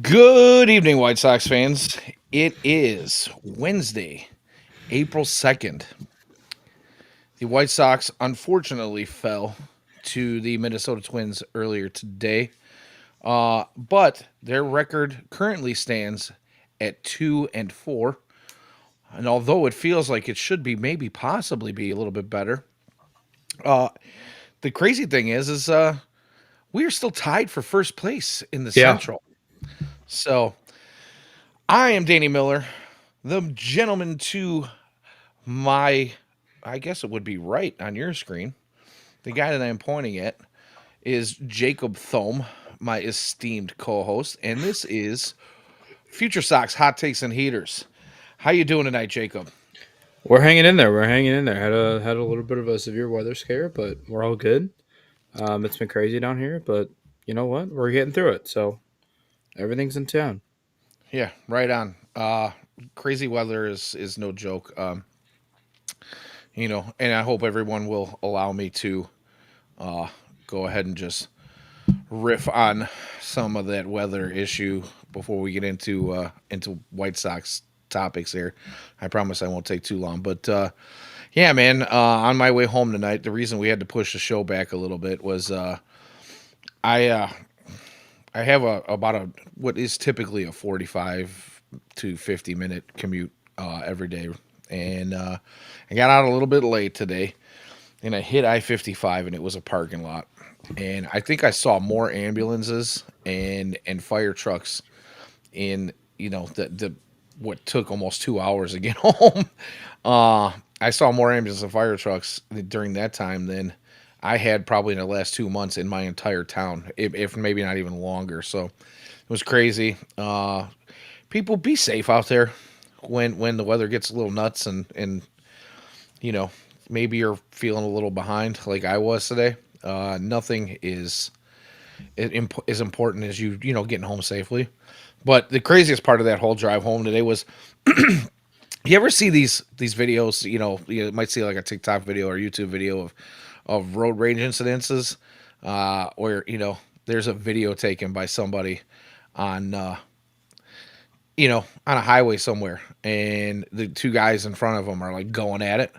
Good evening, White Sox fans. It is Wednesday, April 2nd. The White Sox unfortunately fell to the Minnesota Twins earlier today, but their record currently stands at 2-4. And although it feels like it should be maybe possibly be a little bit better, uh, the crazy thing is we are still tied for first place in the Yeah. Central. So I am Danny Miller, the gentleman to my, I guess it would be right on your screen. The guy that I'm pointing at is Jacob Thome, my esteemed co-host, and this is FutureSox Hot Takes and Heaters. How you doing tonight, Jacob? We're hanging in there. We're hanging in there. Had a little bit of a severe weather scare, but we're all good. It's been crazy down here, but you know what? We're getting through it. So everything's in town. Yeah, right on. Crazy weather is no joke. And I hope everyone will allow me to uh, go ahead and just riff on some of that weather issue before we get into White Sox topics here. I promise I won't take too long, but yeah, man. On my way home tonight, the reason we had to push the show back a little bit was I uh, I have about a what is typically a 45 to 50 minute commute every day, and I got out a little bit late today, and I hit I-55, and it was a parking lot, and I think I saw more ambulances and fire trucks in the what took almost 2 hours to get home. I saw more ambulances and fire trucks during that time than I had probably in the last 2 months in my entire town, if maybe not even longer. So it was crazy. People be safe out there when the weather gets a little nuts and you know maybe you're feeling a little behind like I was today. Nothing is as important as getting home safely. But the craziest part of that whole drive home today was you ever see these videos, you might see like a TikTok video or YouTube video of road rage incidences, where there's a video taken by somebody on on a highway somewhere, and the two guys in front of them are like going at it.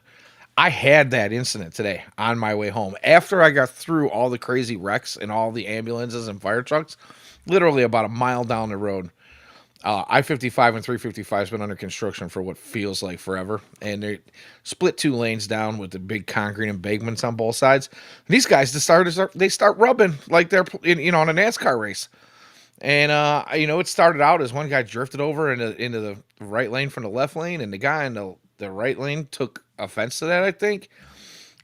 I had that incident today on my way home after I got through all the crazy wrecks and all the ambulances and fire trucks. Literally about a mile down the road, I-55 and 355 has been under construction for what feels like forever, and they split two lanes down with the big concrete embankments on both sides. And these guys they start rubbing like they're on a NASCAR race. And it started out as one guy drifted over into the right lane from the left lane, and the guy in the right lane took offense to that, I think,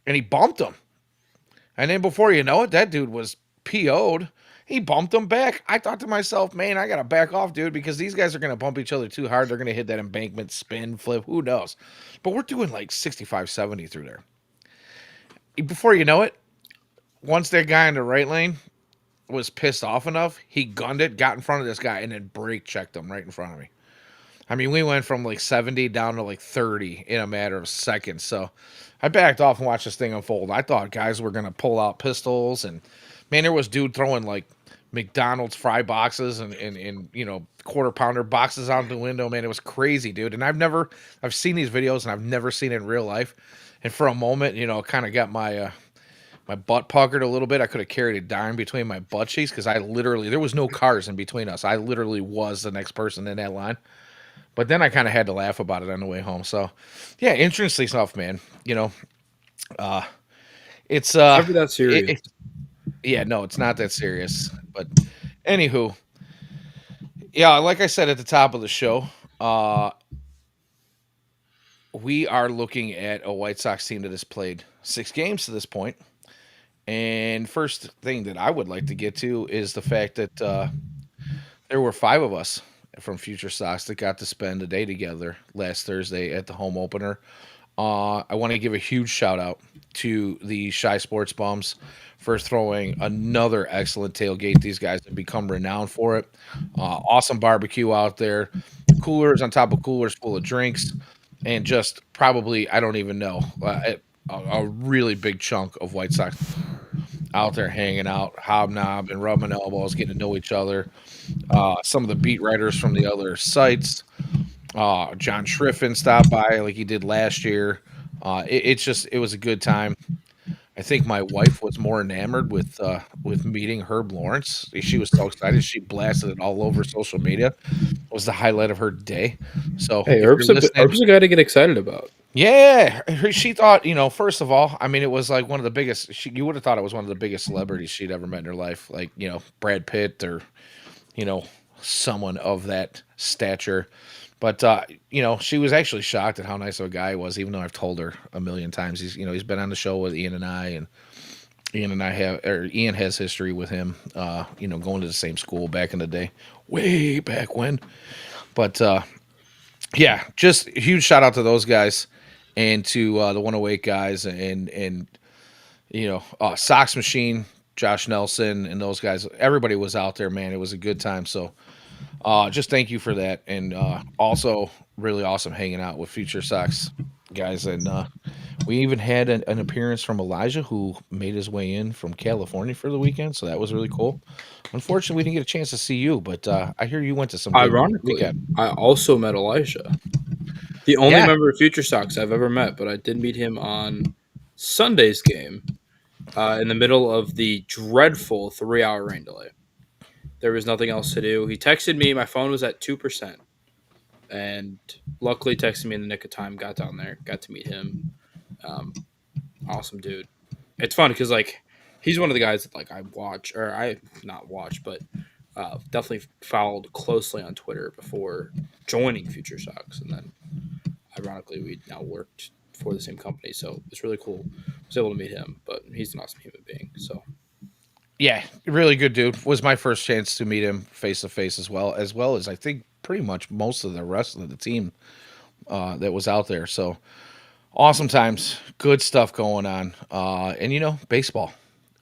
and he bumped him. And then before you know it, that dude was PO'd. He bumped him back. I thought to myself, man, I got to back off, dude, because these guys are going to bump each other too hard. They're going to hit that embankment, spin, flip, who knows? But we're doing like 65, 70 through there. Before you know it, once that guy in the right lane was pissed off enough, he gunned it, got in front of this guy, and then brake checked him right in front of me. I mean, we went from like 70 down to like 30 in a matter of seconds. So I backed off and watched this thing unfold. I thought guys were going to pull out pistols. And man, there was dude throwing like McDonald's fry boxes and quarter pounder boxes out the window. Man, it was crazy, dude. And I've seen these videos and I've never seen it in real life. And for a moment, kind of got my butt puckered a little bit. I could have carried a dime between my butt cheeks because there was no cars in between us. I literally was the next person in that line. But then I kind of had to laugh about it on the way home. So, yeah, interesting stuff, man. Uh, it's It's never that serious. yeah, no, it's not that serious. But anywho, yeah, like I said at the top of the show, uh, we are looking at a White Sox team that has played 6 games to this point. And first thing that I would like to get to is the fact that there were 5 of us from Future Sox that got to spend a day together last Thursday at the home opener. I want to give a huge shout out to the Shy Sports Bums for throwing another excellent tailgate. These guys have become renowned for it. Awesome barbecue out there, coolers on top of coolers full of drinks, and just probably, I don't even know, a really big chunk of White Sox. out there hanging out, hobnobbing, rubbing elbows, getting to know each other. Some of the beat writers from the other sites. John Schriffen stopped by like he did last year. It was a good time. I think my wife was more enamored with meeting Herb Lawrence. She was so excited. She blasted it all over social media. It was the highlight of her day. So Hey, if you're listening, Herb's a guy to get excited about. yeah, she thought, first of all, I mean, it was like one of the biggest. You would have thought it was one of the biggest celebrities she'd ever met in her life, like Brad Pitt or you know someone of that stature. But she was actually shocked at how nice of a guy he was, even though I've told her a million times. He's been on the show with Ian and I, and Ian has history with him. Going to the same school back in the day, way back when. But yeah, just a huge shout out to those guys and to the 108 guys and Sox Machine, Josh Nelson, and those guys. Everybody was out there, man. It was a good time. So just thank you for that, and also really awesome hanging out with Future Sox guys. And we even had an appearance from Elijah, who made his way in from California for the weekend. So that was really cool. Unfortunately, we didn't get a chance to see you, but I hear you went to some good Ironically, weekend. I also met Elijah, the only Yeah. member of Future Sox I've ever met, but I did meet him on Sunday's game in the middle of the dreadful 3 hour rain delay. There was nothing else to do. He texted me. My phone was at 2%. And luckily texted me in the nick of time, got down there, got to meet him. Um, awesome dude. It's fun because, like, he's one of the guys that, like, I watch, or I not watch, but definitely followed closely on Twitter before joining Future Sox. And then, ironically, we now worked for the same company. So it's really cool. I was able to meet him, but he's an awesome human being. So Yeah, really good dude. Was my first chance to meet him face to face as I think pretty much most of the rest of the team that was out there. So awesome times, good stuff going on, and baseball,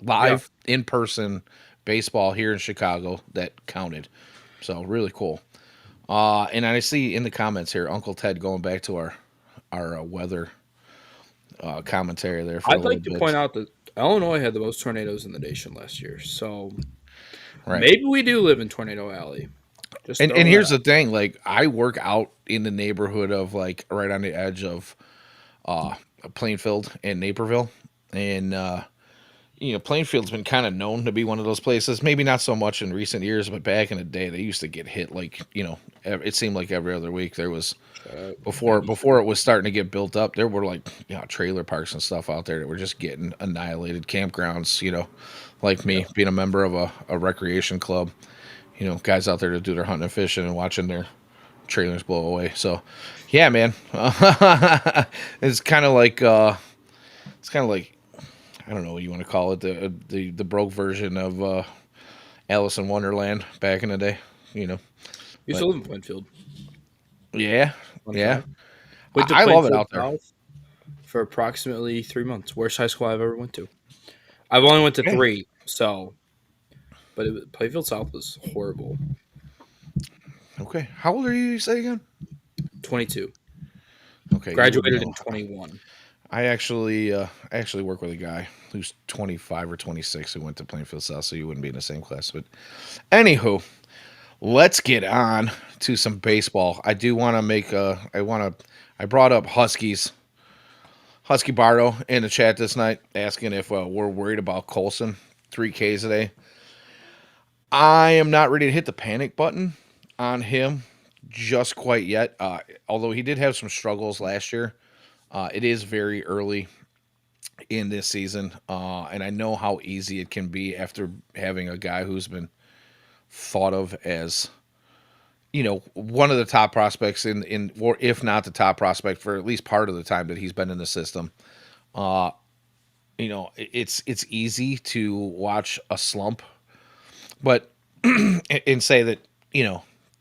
yeah, live in person baseball here in Chicago that counted. So really cool. And I see in the comments here, Uncle Ted going back to our weather commentary there for a I'd little like to bit, point out that Illinois had the most tornadoes in the nation last year. So right? maybe we do live in Tornado Alley. Just And throwing that here's the out. thing, like I work out in the neighborhood of like right on the edge of uh Plainfield and Naperville. And Plainfield's been kind of known to be one of those places, maybe not so much in recent years, but back in the day they used to get hit like, it seemed like every other week there was before it was starting to get built up, there were like, trailer parks and stuff out there that were just getting annihilated, campgrounds, like Yeah. me being a member of a recreation club, guys out there to do their hunting and fishing and watching their trailers blow away. So, yeah, man, it's kind of like I don't know what you want to call it, the broke version of Alice in Wonderland back in the day, Used to But live in Plainfield. yeah, Fun yeah, fact. Went to I love it Plainfield out there. South for approximately 3 months. Worst high school I've ever went to. I've only went to Okay, three, so Plainfield South was horrible. okay. How old are you? You say again? 22. Okay, you wouldn't Graduated know. in 21. I actually work with a guy who's 25 or 26 who went to Plainfield South, so you wouldn't be in the same class. But anywho, let's get on to some baseball. I do want to make a. I brought up Husky Bardo in the chat this night, asking if we're worried about Colson. 3Ks a day. I am not ready to hit the panic button on him just quite yet. Although he did have some struggles last year, it is very early in this season, and I know how easy it can be after having a guy who's been thought of as one of the top prospects or if not the top prospect for at least part of the time that he's been in the system. Uh, it's easy to watch a slump, but and say that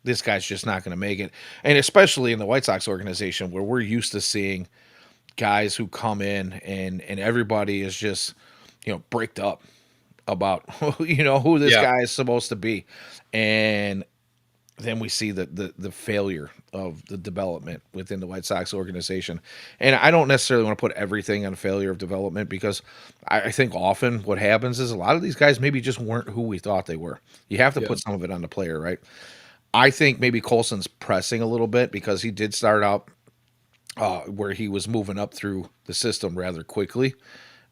this guy's just not going to make it, and especially in the White Sox organization where we're used to seeing guys who come in and everybody is just bricked up about who this Yeah. guy is supposed to be, and then we see the failure of the development within the White Sox organization. And I don't necessarily want to put everything on failure of development because I think often what happens is a lot of these guys maybe just weren't who we thought they were. You have to Yeah. put some of it on the player, right? I think maybe Colson's pressing a little bit because he did start out where he was moving up through the system rather quickly.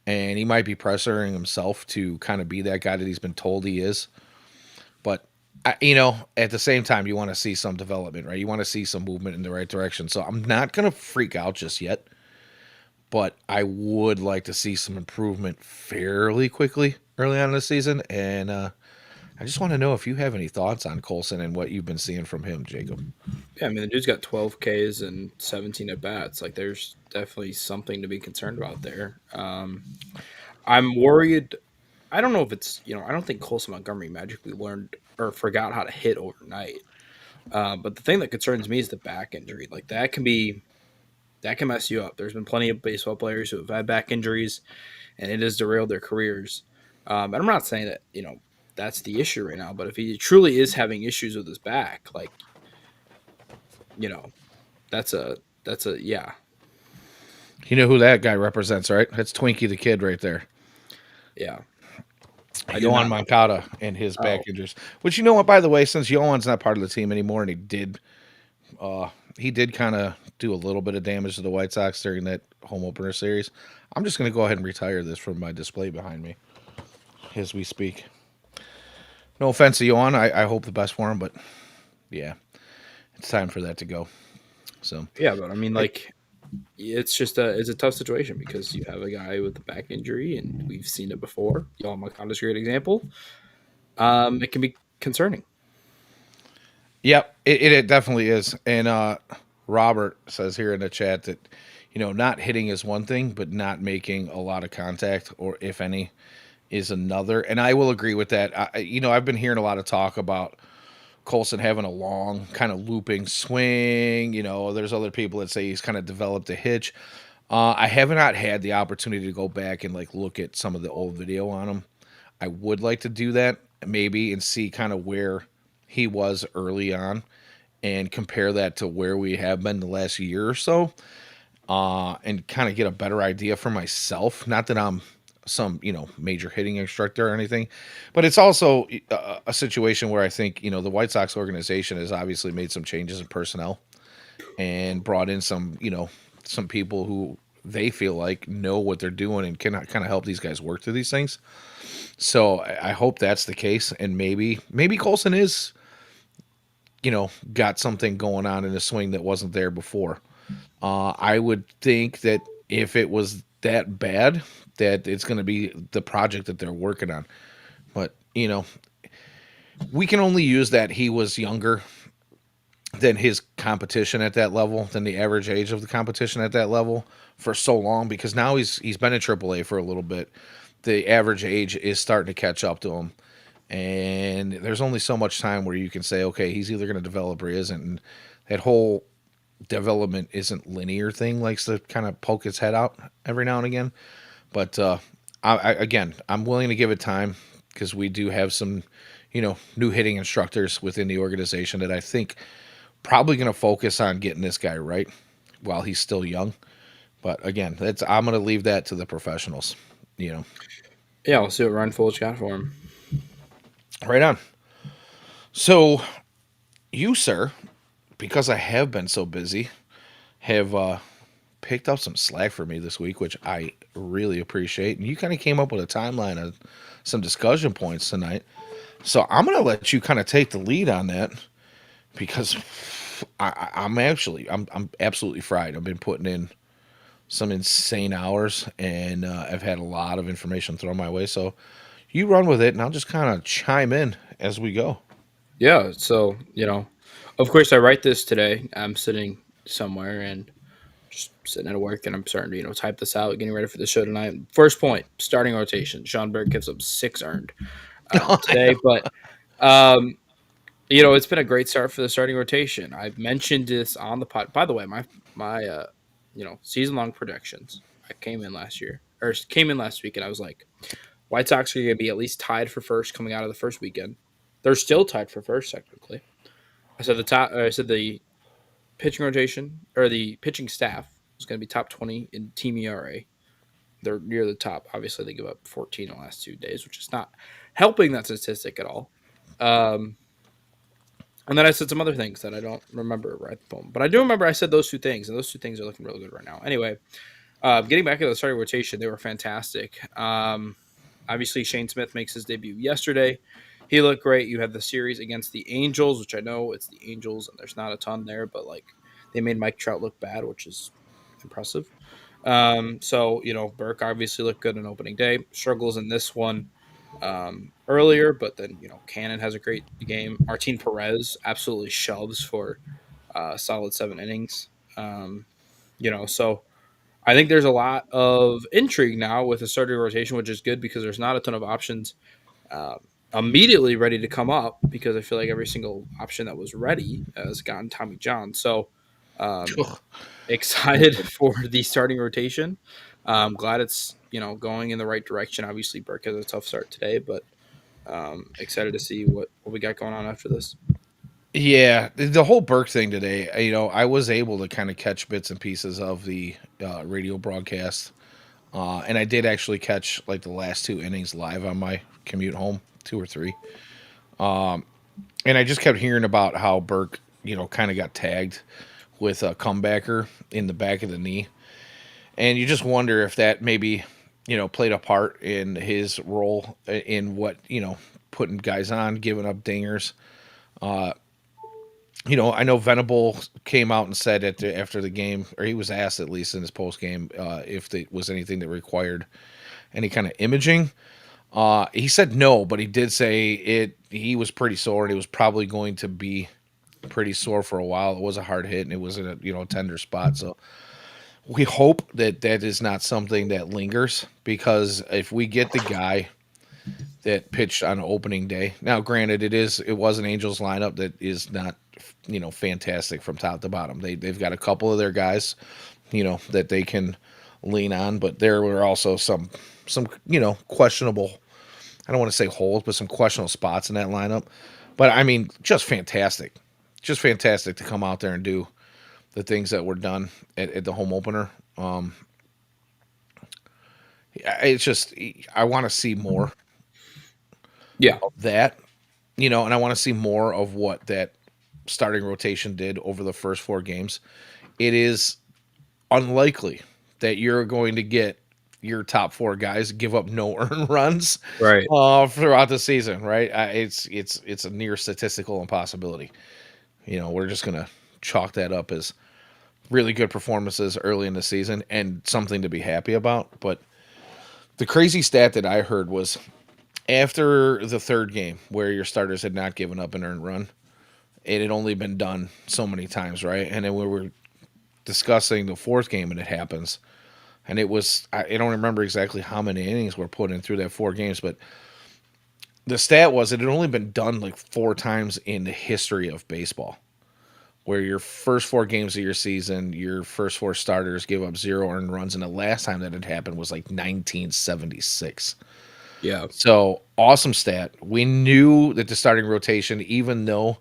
And he might be pressuring himself to kind of be that guy that he's been told he is. But at the same time, you want to see some development, right? You want to see some movement in the right direction. So I'm not gonna freak out just yet, but I would like to see some improvement fairly quickly early on in the season. And I just want to know if you have any thoughts on Colson and what you've been seeing from him, Jacob. Yeah, I mean, the dude's got 12 Ks and 17 at bats. Like, there's definitely something to be concerned about there. I'm worried. I don't know if it's, I don't think Colson Montgomery magically learned or forgot how to hit overnight. But the thing that concerns me is the back injury. Like, that can mess you up. There's been plenty of baseball players who have had back injuries, and it has derailed their careers. And I'm not saying that, that's the issue right now, but if he truly is having issues with his back, like, you know, yeah. You know who that guy represents, right? That's Twinkie the Kid right there. Yeah. I do Yohan not know. Moncada and his back Oh, injuries. Which, you know what, by the way, since Yohan's not part of the team anymore, and he did kind of do a little bit of damage to the White Sox during that home opener series. I'm just going to go ahead and retire this from my display behind me as we speak. No offense to Yohan, I hope the best for him, but yeah, it's time for that to go. So, yeah, but I mean, it, like, it's a tough situation because you have a guy with a back injury, and we've seen it before. Y'all Makonda's a great example. It can be concerning. yep, it definitely is. And Robert says here in the chat that, not hitting is one thing, but not making a lot of contact, or if any, is another. And I will agree with that. I've been hearing a lot of talk about Colson having a long kind of looping swing. There's other people that say he's kind of developed a hitch. I have not had the opportunity to go back and like look at some of the old video on him. I would like to do that maybe and see kind of where he was early on and compare that to where we have been the last year or so, and kind of get a better idea for myself. Not that I'm some major hitting instructor or anything, but it's also a situation where I think the White Sox organization has obviously made some changes in personnel and brought in some people who they feel like know what they're doing and can kind of help these guys work through these things. So I hope that's the case, and maybe Colson is got something going on in the swing that wasn't there before. I would think that if it was that bad, that it's going to be the project that they're working on. But we can only use that he was younger than his competition at that level, than the average age of the competition at that level for so long, because now he's been in AAA for a little bit. The average age is starting to catch up to him, and there's only so much time where you can say, okay, he's either going to develop or he isn't. And that whole development isn't linear thing likes to kind of poke its head out every now and again. But again, I'm willing to give it time because we do have some, new hitting instructors within the organization that I think probably going to focus on getting this guy right while he's still young. But again, I'm going to leave that to the professionals. You know, Yeah, we'll see what Ryan Fulich got for him. right on. So you, sir, because I have been so busy, have picked up some slack for me this week, which I really appreciate. And you kind of came up with a timeline of some discussion points tonight. So I'm going to let you kind of take the lead on that because I'm absolutely fried. I've been putting in some insane hours and I've had a lot of information thrown my way. So you run with it and I'll just kind of chime in as we go. Yeah, so, of course I write this today. I'm sitting somewhere and just sitting at work and I'm starting to, type this out, getting ready for the show tonight. First point, starting rotation. Sean Berg gives up 6 earned today, but it's been a great start for the starting rotation. I've mentioned this on the pod. By the way, my season long predictions. I came in last week, and I was like, White Sox are going to be at least tied for first coming out of the first weekend. They're still tied for first technically. I said the top. I said the pitching rotation or the pitching staff was going to be top 20 in team ERA. They're near the top. Obviously, they give up 14 in the last 2 days, which is not helping that statistic at all. Um, and then I said some other things that I don't remember right at the moment, but I do remember I said those two things, and those two things are looking really good right now. Anyway, getting back to the starting rotation, they were fantastic. Obviously, Shane Smith makes his debut yesterday. He looked great. You had the series against the Angels, which I know it's the Angels, and there's not a ton there, but like they made Mike Trout look bad, which is impressive. So Burke obviously looked good on opening day. Struggles in this one earlier, but then Cannon has a great game. Martin Perez absolutely shoves for solid 7 innings. So I think there's a lot of intrigue now with the starting rotation, which is good because there's not a ton of options um, immediately ready to come up because I feel like every single option that was ready has gotten Tommy John. So um, excited for the starting rotation. I'm glad it's going in the right direction. Obviously, Burke has a tough start today, but excited to see what we got going on after this. Yeah, the whole Burke thing today, I was able to kind of catch bits and pieces of the radio broadcast. And I did actually catch like the last two innings live on my commute home, two or three. And I just kept hearing about how Burke, kind of got tagged with a comebacker in the back of the knee. And you just wonder if that maybe, played a part in his role in what, putting guys on, giving up dingers. I know Venable came out and said after the game, or he was asked at least in his post game, if there was anything that required any kind of imaging. He said no, but he did say it. He was pretty sore, and he was probably going to be pretty sore for a while. It was a hard hit, and it was in a tender spot. So we hope that that is not something that lingers, because if we get the guy that pitched on opening day, now granted it was an Angels lineup that is not fantastic from top to bottom. They've got a couple of their guys that they can lean on, but there were also some questionable, I don't want to say holes, but some questionable spots in that lineup. But I mean, just fantastic to come out there and do the things that were done at the home opener. It's just, I want to see more Yeah, of that, and I want to see more of what that starting rotation did over the first four games. It is unlikely that you're going to get your top four guys give up no earned runs right. throughout the season, right? It's a near statistical impossibility. We're just gonna chalk that up as really good performances early in the season and something to be happy about. But the crazy stat that I heard was after the third game, where your starters had not given up an earned run, it had only been done so many times, right? And then we were discussing the fourth game, and it happens. And it was, I don't remember exactly how many innings were put in through that four games, but the stat was it had only been done like four times in the history of baseball, where your first four games of your season, your first four starters give up zero earned runs. And the last time that had happened was like 1976. Yeah, So awesome stat. We knew that the starting rotation, even though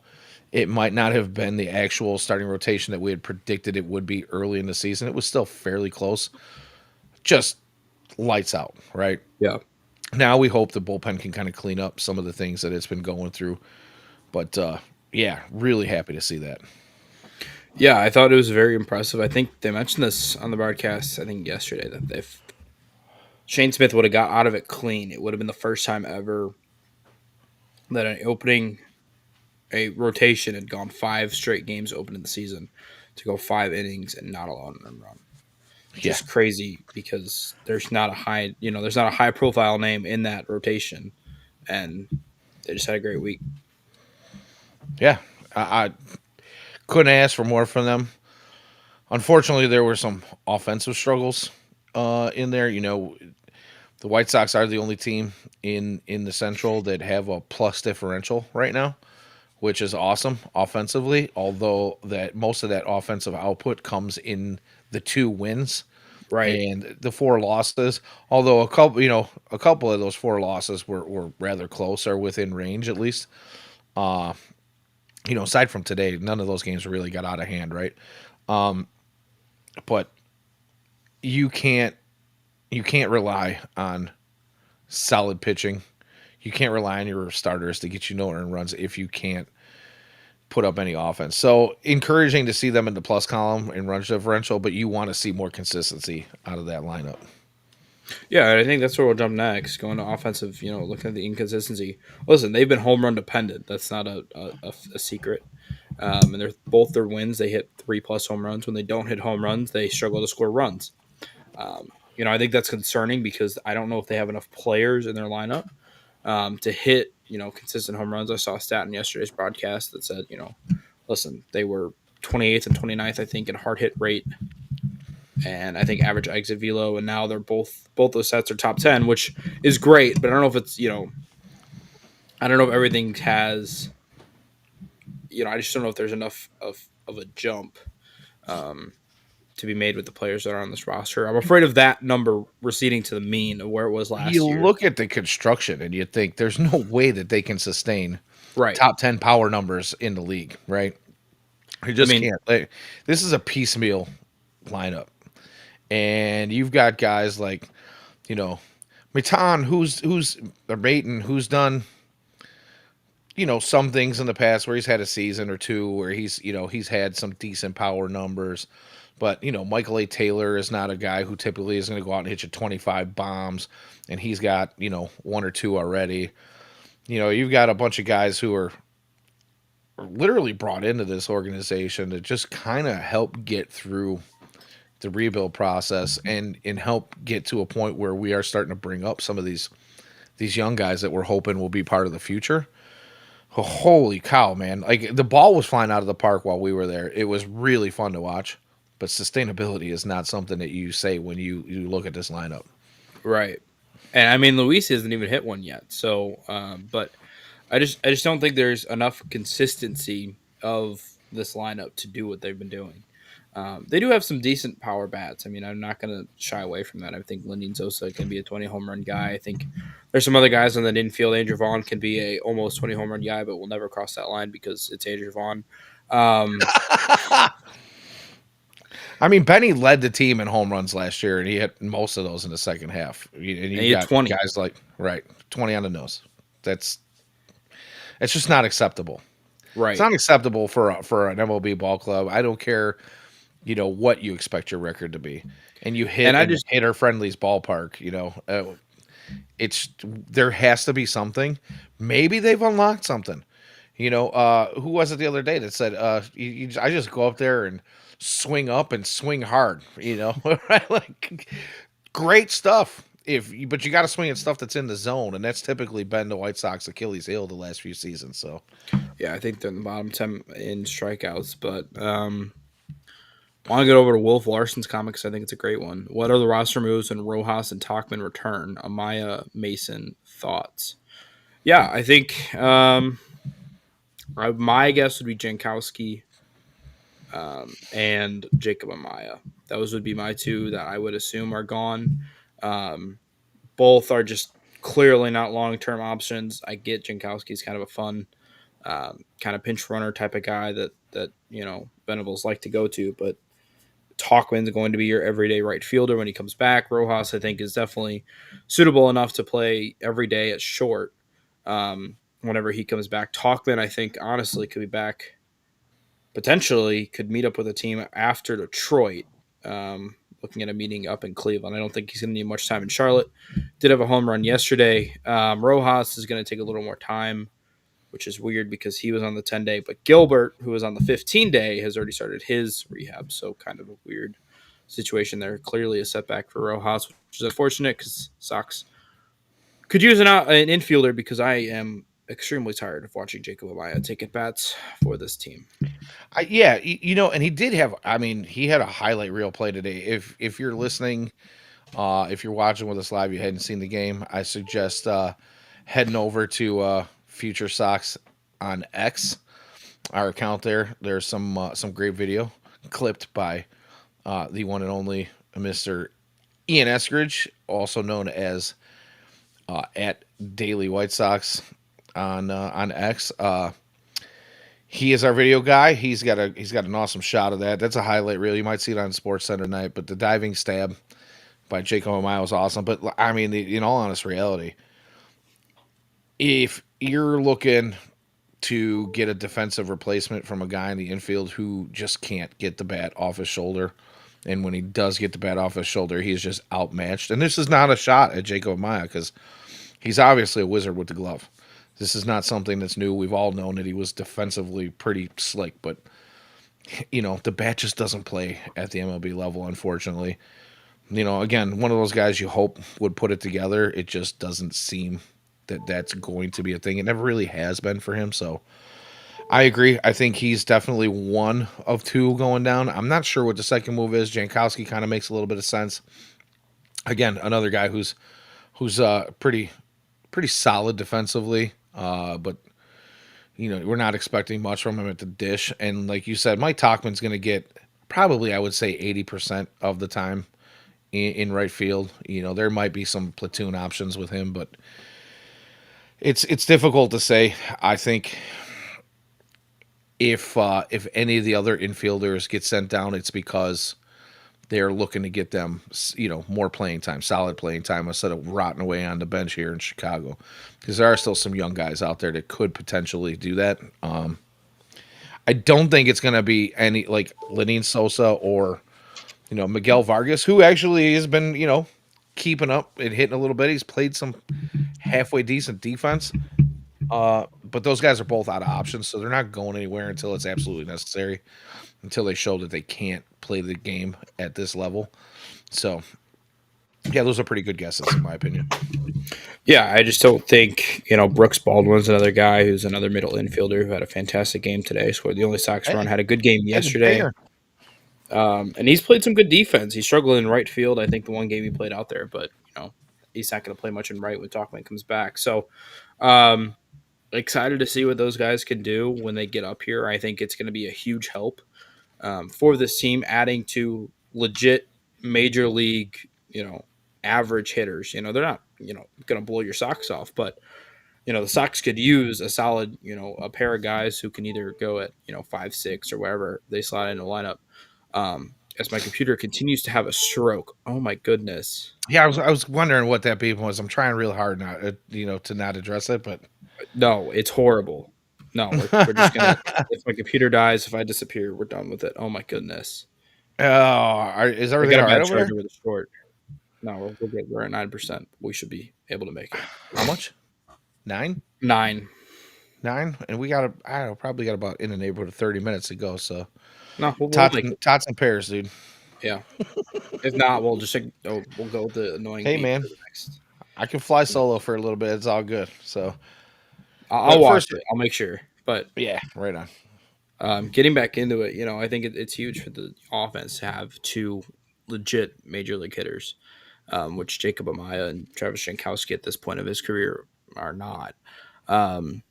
it might not have been the actual starting rotation that we had predicted it would be early in the season, it was still fairly close. Just lights out, right? yeah, Now we hope the bullpen can kind of clean up some of the things that it's been going through. But yeah, really happy to see that. yeah. I thought it was very impressive. I think they mentioned this on the broadcast. I think yesterday that if Shane Smith would have got out of it clean, it would have been the first time ever that an opening a rotation had gone 5 straight games open in the season to go 5 innings and not allow an run. Yeah, Just crazy because there's not a high profile name in that rotation, and they just had a great week. yeah. I couldn't ask for more from them. Unfortunately, there were some offensive struggles in there. The White Sox are the only team in the Central that have a plus differential right now, which is awesome offensively. Although that most of that offensive output comes in the two wins Right. and the four losses. Although a couple of those four losses were rather close or within range at least. Aside from today, none of those games really got out of hand, right? Um, but you can't you can't rely on solid pitching. You can't rely on your starters to get you no earned runs if you can't put up any offense. So encouraging to see them in the plus column in run differential, but you want to see more consistency out of that lineup. Yeah, and I think that's where we'll jump next. Going to offensive, looking at the inconsistency. Listen, they've been home run dependent. That's not a secret. And they're both their wins. They hit 3+ home runs. When they don't hit home runs, they struggle to score runs. I think that's concerning because I don't know if they have enough players in their lineup to hit consistent home runs. I saw a stat in yesterday's broadcast that said listen, they were 28th and 29th, I think, in hard hit rate, and I think average exit velo, and now they're both those sets are top 10, which is great. But I don't know if it's I don't know if everything has I just don't know if there's enough of a jump um, to be made with the players that are on this roster. I'm afraid of that number receding to the mean of where it was You last year. look at the construction and you think there's no way that they can sustain Right. top 10 power numbers in the league, right? You I just mean, can't. This is a piecemeal lineup. And you've got guys like, you know, Matan, who's a Baton, who's done, some things in the past where he's had a season or two where he's had some decent power numbers. But, Michael A. Taylor is not a guy who typically is going to go out and hit you 25 bombs, and he's got, one or two already. You've got a bunch of guys who are literally brought into this organization to just kind of help get through the rebuild process and help get to a point where we are starting to bring up some of these young guys that we're hoping will be part of the future. Oh, holy cow, man. Like the ball was flying out of the park while we were there. It was really fun to watch, but sustainability is not something that you say when you look at this lineup. right. And I mean, Luis hasn't even hit one yet. So, but I just don't think there's enough consistency of this lineup to do what they've been doing. They do have some decent power bats. I mean, I'm not going to shy away from that. I think Lindin Sosa can be a 20 home run guy. I think there's some other guys on the infield. Andrew Vaughn can be a almost 20 home run guy, but will never cross that line because it's Andrew Vaughn. Um, I mean, Benny led the team in home runs last year, and he hit most of those in the second half. And and you he had got 20. guys like 20 on the nose. That's it's just not acceptable. It's Right. not acceptable for an MLB ball club. I don't care, what you expect your record to be, and you hit And I in just, hitter friendly's ballpark. It's there has to be something. Maybe they've unlocked something. Who was it the other day that said, I just go up there and swing up and swing hard, right? Like great stuff. But you got to swing at stuff that's in the zone, and that's typically been the White Sox Achilles heel the last few seasons. So yeah, I think they're in the bottom 10 in strikeouts, but I want to get over to Wolf Larson's comics. I think it's a great one. What are the roster moves when Rojas and Talkman return? Amaya Mason thoughts. Yeah, I think my guess would be Jankowski and Jacob Amaya. Those would be my two that I would assume are gone. Um, both are just clearly not long term options. I get Jankowski's kind of a fun kind of pinch runner type of guy that Venables like to go to, but Talkman's going to be your everyday right fielder when he comes back. Rojas, I think, is definitely suitable enough to play every day at short whenever he comes back. Talkman, I think, honestly, could be back potentially, could meet up with a team after Detroit, looking at a meeting up in Cleveland. I don't think he's going to need much time in Charlotte. Did have a home run yesterday. Rojas is going to take a little more time, which is weird because he was on the 10-day, but Gilbert, who was on the 15-day, has already started his rehab. So kind of a weird situation there. Clearly a setback for Rojas, which is unfortunate because Sox could use an infielder because I am extremely tired of watching Jacob Amaya take at bats for this team. yeah, and he did have. I mean, he had a highlight reel play today. If you're listening, if you're watching with us live, you hadn't seen the game, I suggest heading over to FutureSox on X, our account there. There's some great video clipped by the one and only Mr. Ian Eskridge, also known as at Daily White Sox on X. He is our video guy. He's got an awesome shot of that. That's a highlight reel. You might see it on Sports Center tonight. But the diving stab by Jacob Amaya was awesome. But I mean, in all honest reality, if you're looking to get a defensive replacement from a guy in the infield who just can't get the bat off his shoulder, and when he does get the bat off his shoulder, he's just outmatched. And this is not a shot at Jacob Amaya because he's obviously a wizard with the glove. This is not something that's new. We've all known that he was defensively pretty slick, but the bat just doesn't play at the MLB level, unfortunately. Again, one of those guys you hope would put it together. It just doesn't seem that that's going to be a thing. It never really has been for him. So I agree. I think he's definitely one of two going down. I'm not sure what the second move is. Jankowski kind of makes a little bit of sense. Again, another guy who's pretty solid defensively, but we're not expecting much from him at the dish. And like you said, Mike Tauchman's going to get probably, I would say, 80% of the time in right field. There might be some platoon options with him, but it's difficult to say. I think if any of the other infielders get sent down, it's because they're looking to get them, more playing time, solid playing time, instead of rotting away on the bench here in Chicago. Because there are still some young guys out there that could potentially do that. I don't think it's going to be any like Lenine Sosa or Miguel Vargas, who actually has been keeping up and hitting a little bit. He's played some halfway decent defense. But those guys are both out of options, so they're not going anywhere until it's absolutely necessary, until they show that they can't play the game at this level. So, yeah, those are pretty good guesses, in my opinion. Yeah, I just don't think, Brooks Baldwin's another guy who's another middle infielder who had a fantastic game today, scored the only Sox run, Hey, had a good game that's a yesterday. banger. And he's played some good defense. He's struggled in right field, I think, the one game he played out there, but, he's not going to play much in right when Talkman comes back. So, um, excited to see what those guys can do when they get up here. I think it's going to be a huge help for this team, adding to legit major league, average hitters. They're not, going to blow your socks off, but the Sox could use a solid, a pair of guys who can either go at 5-6 or wherever they slide in the lineup. As my computer continues to have a stroke. Oh my goodness. Yeah, I was wondering what that beep was. I'm trying real hard not, to not address it, but No, it's horrible. No, we're just gonna. If my computer dies, if I disappear, we're done with it. Oh my goodness. is I everything got a all right bad over there? charger with a short. No, we're good. We're at 9%. We should be able to make it. How much? 9, 9. 9, and we got I don't know, probably got about in the neighborhood of 30 minutes to go. So No, we'll tots make and it. tots and pears, dude. Yeah. If not, we'll just we'll go with the annoying Hey, beep man, for the next. I can fly solo for a little bit. It's all good. So, I'll but watch first, it. I'll make sure. But yeah, right on. getting back into it, I think it's huge for the offense to have two legit major league hitters, which Jacob Amaya and Travis Jankowski at this point of his career are not. Um,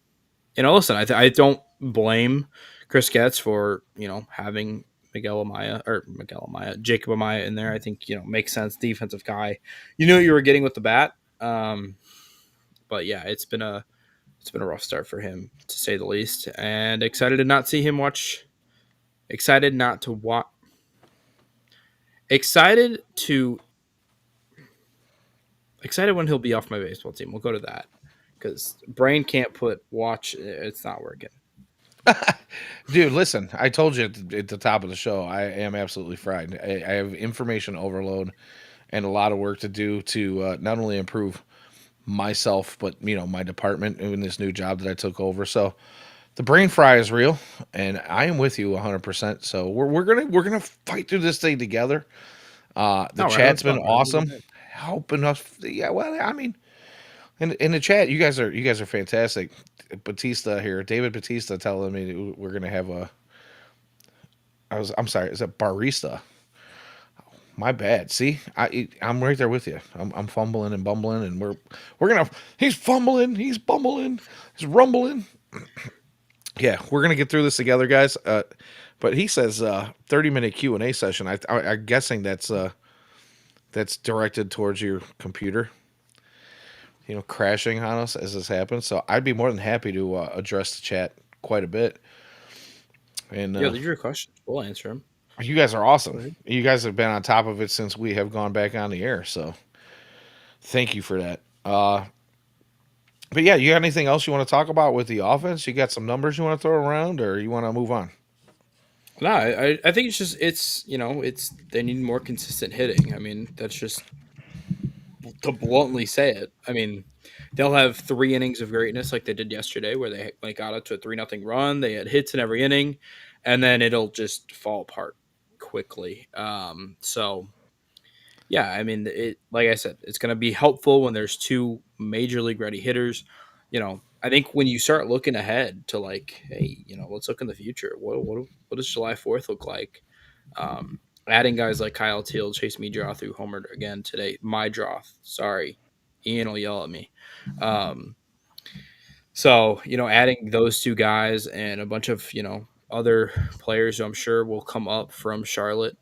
listen, I don't blame Chris Getz for having Jacob Amaya in there. I think makes sense. Defensive guy, you knew what you were getting with the bat. But yeah, it's been a rough start for him to say the least, and excited to not see him watch. Excited not to watch. Excited to excited when he'll be off my baseball team. We'll go to that because brain can't put watch. It's not working. Dude, listen, I told you at the top of the show, I am absolutely fried. I have information overload and a lot of work to do to not only improve myself, but my department in this new job that I took over. So the brain fry is real, and I am with you 100%. So we're gonna fight through this thing together. The No, we're having chat's been fun. We're having a good awesome, day. helping us. Yeah, well, I mean, in the chat, you guys are fantastic. Batista here, David Batista, telling me that we're gonna have a. I'm sorry, is it barista? My bad. See, I'm right there with you. I'm fumbling and bumbling, and we're gonna. He's fumbling. He's bumbling. He's rumbling. Yeah, we're gonna get through this together, guys. But he says 30-minute Q&A session. I'm guessing that's directed towards your computer. Crashing on us as this happens. So I'd be more than happy to address the chat quite a bit. And Yeah, these are your questions. We'll answer them. you guys are Go awesome. ahead. You guys have been on top of it since we have gone back on the air. So thank you for that. But yeah, you got anything else you want to talk about with the offense? You got some numbers you want to throw around, or you want to move on? No, I think it's they need more consistent hitting. I mean, that's just to bluntly say it. I mean, they'll have 3 innings of greatness like they did yesterday, where they got up to a 3-0 run. They had hits in every inning, and then it'll just fall apart quickly. So yeah, I mean, it like I said, it's going to be helpful when there's two major league ready hitters. I think when you start looking ahead to like, hey, let's look in the future. What does July 4th look like? Adding guys like Kyle Teal, Chase Medraw through homered again today. My draw, sorry, Ian will yell at me. Um, so adding those two guys and a bunch of other players who I'm sure will come up from Charlotte.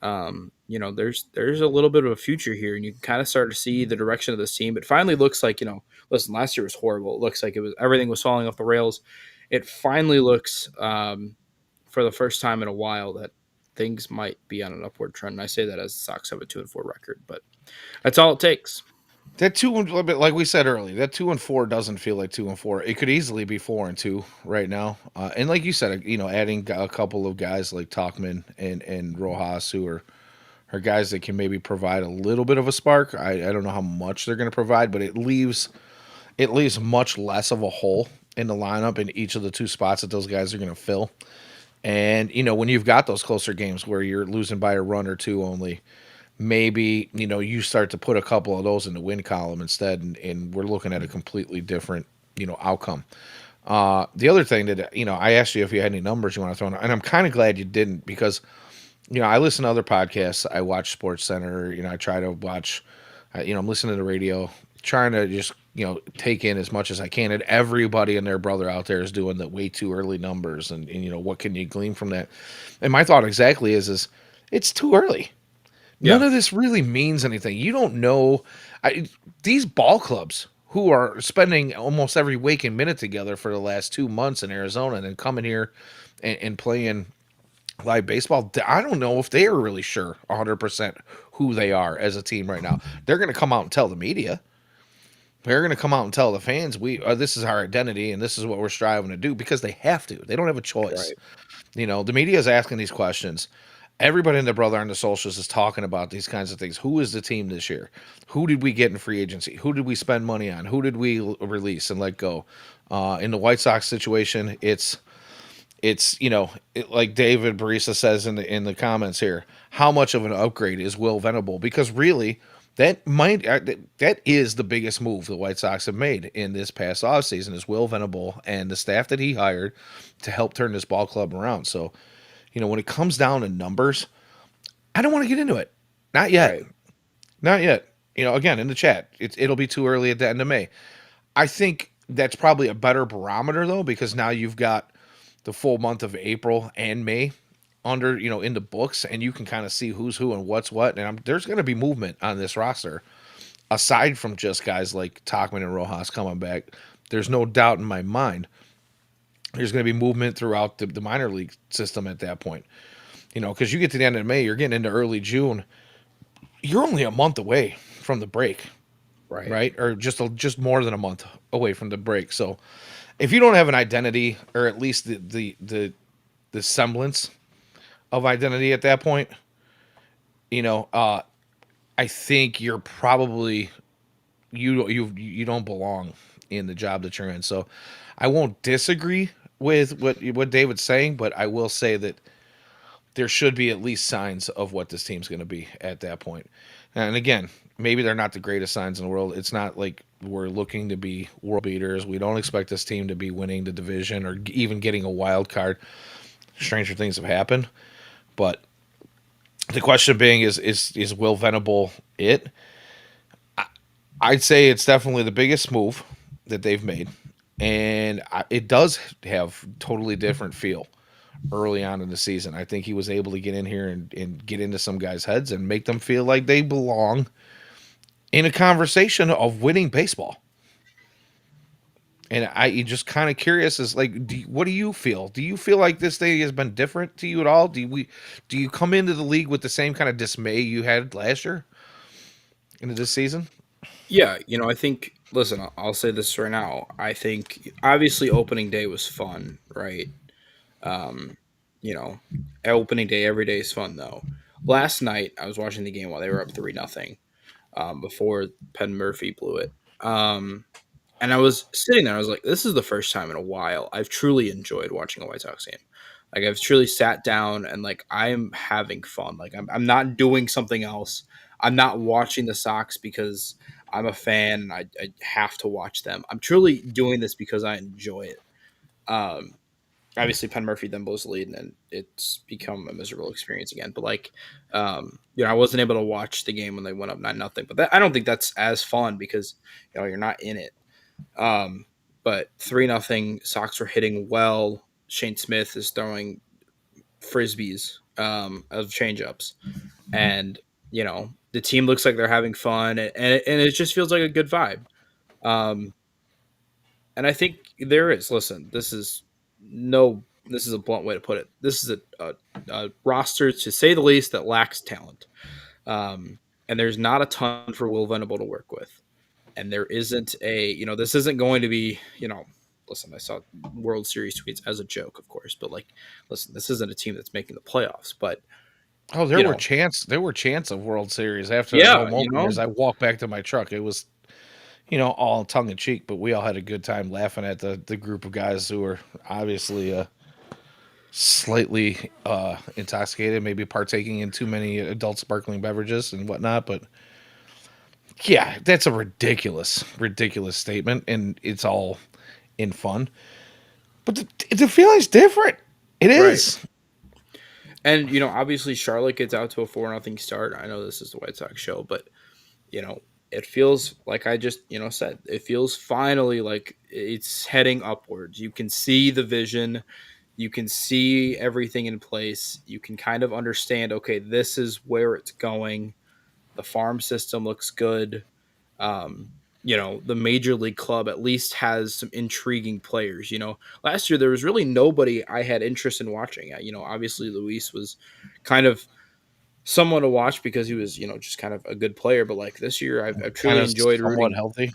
There's a little bit of a future here, and you can kind of start to see the direction of this team. It finally looks like listen, last year was horrible. It looks like everything was falling off the rails. It finally looks, for the first time in a while, that things might be on an upward trend. And I say that as the Sox have a 2-4 record, but that's all it takes. That two and like we said earlier, that 2-4 doesn't feel like 2-4. It could easily be 4-2 right now. And like you said, adding a couple of guys like Talkman and Rojas, who are guys that can maybe provide a little bit of a spark. I don't know how much they're going to provide, but it leaves much less of a hole in the lineup in each of the two spots that those guys are going to fill. And when you've got those closer games where you're losing by a run or two only, maybe you start to put a couple of those in the win column instead, and we're looking at a completely different outcome. The other thing that I asked you if you had any numbers you want to throw in, and I'm kind of glad you didn't, because I listen to other podcasts. I watch Sports Center. I try to watch. I'm listening to the radio, trying to just take in as much as I can. And everybody and their brother out there is doing the way too early numbers, and what can you glean from that? And my thought exactly is it's too early. None Yeah, of this really means anything. You don't know. These ball clubs who are spending almost every waking minute together for the last 2 months in Arizona and then coming here and playing live baseball, I don't know if they are really sure 100% who they are as a team right now. They're going to come out and tell the media. They're going to come out and tell the fans, this is our identity and this is what we're striving to do, because they have to. They don't have a choice. right. The media is asking these questions. Everybody and their brother on the socials is talking about these kinds of things. Who is the team this year? Who did we get in free agency? Who did we spend money on? Who did we release and let go? In the White Sox situation, like David Barisa says in the comments here, how much of an upgrade is Will Venable? Because really, that is the biggest move the White Sox have made in this past offseason is Will Venable and the staff that he hired to help turn this ball club around. So, when it comes down to numbers, I don't want to get into it. Not yet. Right. Not yet. Again, in the chat, it'll be too early at the end of May. I think that's probably a better barometer, though, because now you've got the full month of April and May under, in the books, and you can kind of see who's who and what's what. And there's going to be movement on this roster, aside from just guys like Talkman and Rojas coming back. There's no doubt in my mind there's going to be movement throughout the minor league system at that point. Because you get to the end of May, you're getting into early June. You're only a month away from the break, Right. right? Or just more than a month away from the break. So if you don't have an identity, or at least the semblance of identity at that point, you know, uh, I think you're probably you don't belong in the job that you're in. So I won't disagree with what David's saying, but I will say that there should be at least signs of what this team's going to be at that point. And again, maybe they're not the greatest signs in the world. It's not like we're looking to be world beaters. We don't expect this team to be winning the division or even getting a wild card. Stranger things have happened, but the question being is Will Venable it? I'd say it's definitely the biggest move that they've made, and it does have totally different feel early on in the season. I think he was able to get in here and get into some guys' heads and make them feel like they belong in a conversation of winning baseball. And you just kind of curious is like, what do you feel? Do you feel like this day has been different to you at all? Do you come into the league with the same kind of dismay you had last year into this season? Yeah, I think. Listen, I'll say this right now. I think obviously opening day was fun, right? Um, you know, opening day every day is fun though. Last night I was watching the game while they were up 3-0, before Penn Murphy blew it. And I was sitting there. I was like, this is the first time in a while I've truly enjoyed watching a White Sox game. Like I've truly sat down and like I'm having fun. Like I'm not doing something else. I'm not watching the Sox because I'm a fan and I have to watch them. I'm truly doing this because I enjoy it. Um, Obviously Penn Murphy then blows the lead and then it's become a miserable experience again. But like, I wasn't able to watch the game when they went up 9-0. But I don't think that's as fun because you're not in it. But 3-0, Sox were hitting well. Shane Smith is throwing frisbees, of changeups, and the team looks like they're having fun, and it just feels like a good vibe. Um, and I think there is. Listen, this is no. This is a blunt way to put it. This is a roster, to say the least, that lacks talent. And there's not a ton for Will Venable to work with. And there isn't this isn't going to be, listen, I saw World Series tweets as a joke, of course, but like, listen, this isn't a team that's making the playoffs, but Oh, you know, there were chance of World Series after that yeah, home opener. As I walked back to my truck, it was all tongue in cheek, but we all had a good time laughing at the group of guys who were obviously slightly intoxicated, maybe partaking in too many adult sparkling beverages and whatnot. But yeah, that's a ridiculous statement, and it's all in fun. But the feeling's different. It right. is. And obviously Charlotte gets out to a 4-0 start. I know this is the White Sox show, but you know, it feels like I just, said, it feels finally like it's heading upwards. You can see the vision, you can see everything in place. You can kind of understand, okay, this is where it's going. The farm system looks good. Um, the major league club at least has some intriguing players. Last year there was really nobody I had interest in watching. Obviously Luis was kind of someone to watch because he was, just kind of a good player. But like this year, I've Kind truly of enjoyed somewhat rooting. healthy.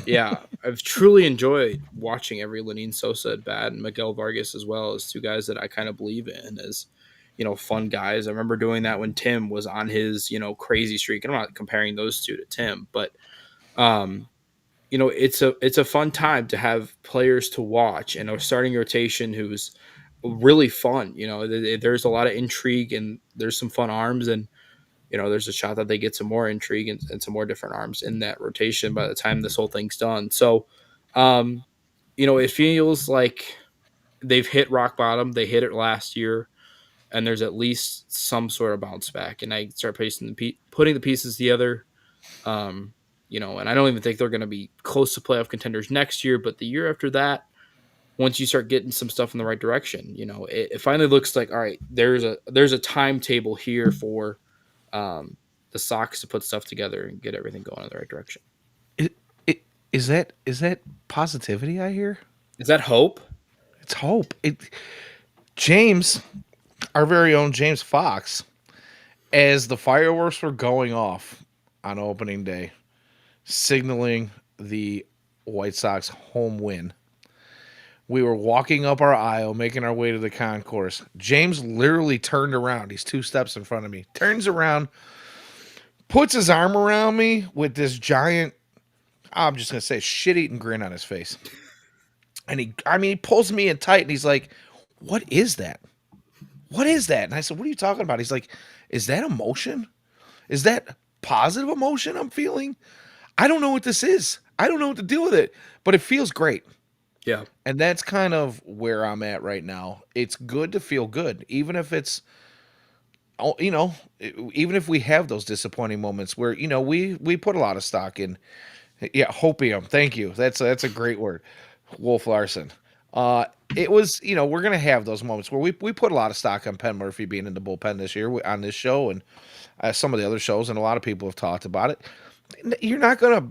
Yeah, I've truly enjoyed watching every Lenine Sosa at bat and Miguel Vargas as well, as two guys that I kind of believe in as, fun guys. I remember doing that when Tim was on his, crazy streak. And I'm not comparing those two to Tim, but um, it's a fun time to have players to watch and a starting rotation who's really fun. There's a lot of intrigue and there's some fun arms, and there's a shot that they get some more intrigue and some more different arms in that rotation by the time this whole thing's done. So, um, it feels like they've hit rock bottom. They hit it last year, and there's at least some sort of bounce back. And I start putting the pieces together. And I don't even think they're going to be close to playoff contenders next year, but the year after that, once you start getting some stuff in the right direction, it finally looks like, all right, there's a timetable here for the Sox to put stuff together and get everything going in the right direction. It, it, is that positivity I hear? Is that hope? It's hope. James, our very own James Fox, as the fireworks were going off on opening day, signaling the White Sox home win. We were walking up our aisle, making our way to the concourse. James literally turned around. He's 2 steps in front of me. Turns around, puts his arm around me with this giant, I'm just going to say, shit eating grin on his face. And he pulls me in tight and he's like, "What is that? What is that?" And I said, "What are you talking about?" He's like, "Is that emotion? Is that positive emotion I'm feeling? I don't know what this is. I don't know what to do with it, but it feels great." Yeah. And that's kind of where I'm at right now. It's good to feel good, even if it's, even if we have those disappointing moments where we put a lot of stock in. Yeah, hopium. Thank you. That's a great word, Wolf Larson. It was, we're gonna have those moments where we put a lot of stock on Penn Murphy being in the bullpen this year on this show and some of the other shows, and a lot of people have talked about it. You're not gonna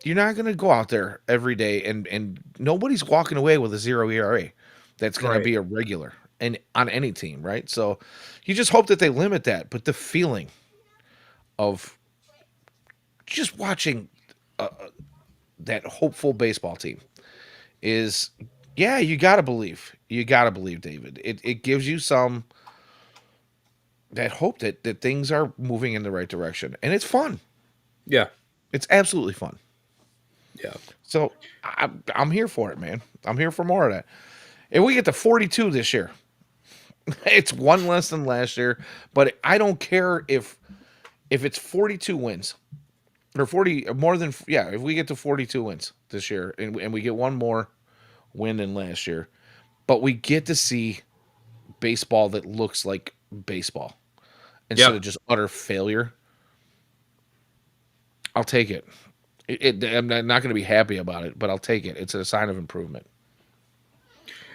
You're not going to go out there every day and nobody's walking away with a 0 ERA. That's going to Right. be a regular and on any team, right? So you just hope that they limit that, but the feeling of just watching that hopeful baseball team is, yeah, you got to believe. You got to believe, David. It gives you some that hope that things are moving in the right direction, and it's fun. Yeah. It's absolutely fun. Yeah. So I'm here for it, man. I'm here for more of that. If we get to 42 this year, it's one less than last year, but I don't care if it's 42 wins or 40 more than, yeah, if we get to 42 wins this year and we get one more win than last year, but we get to see baseball that looks like baseball instead Yeah. of just utter failure. I'll take it. I'm not going to be happy about it, but I'll take it. It's a sign of improvement.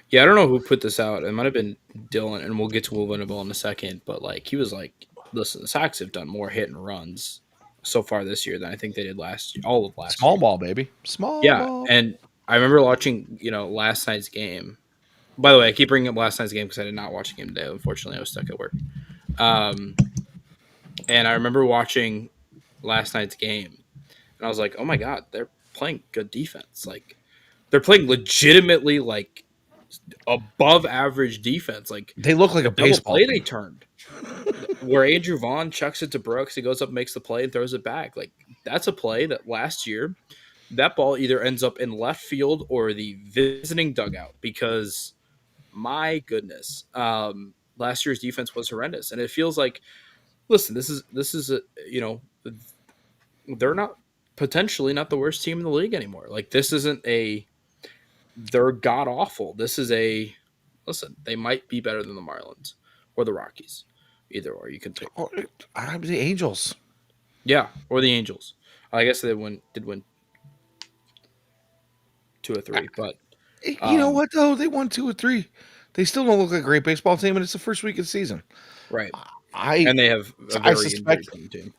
Yeah, I don't know who put this out. It might have been Dylan, and we'll get to Venable in a second. But like, he was like, "Listen, the Sox have done more hit and runs so far this year than I think they did last year, all of last Small year." ball, baby. Small Yeah, ball. and I remember watching, last night's game. By the way, I keep bringing up last night's game because I did not watch the game today. Unfortunately, I was stuck at work. Um, and I remember watching last night's game, and I was like, "Oh my god, they're playing good defense! Like, they're playing legitimately like above average defense. Like They look like the a double baseball play they team. turned, where Andrew Vaughn chucks it to Brooks, he goes up, makes the play, and throws it back. Like that's a play that last year that ball either ends up in left field or the visiting dugout because my goodness, last year's defense was horrendous, and it feels like listen, this is a they're not potentially not the worst team in the league anymore. Like this isn't a they're god awful. This is a listen. They might be better than the Marlins or the Rockies, either or you can pick. Oh, I'm the Angels. Yeah, or the Angels. I guess they did win 2 or 3, but You know um, what though? They won 2 or 3. They still don't look like a great baseball team, and it's the first week of the season. right, I and they have a I very injury suspect prone team.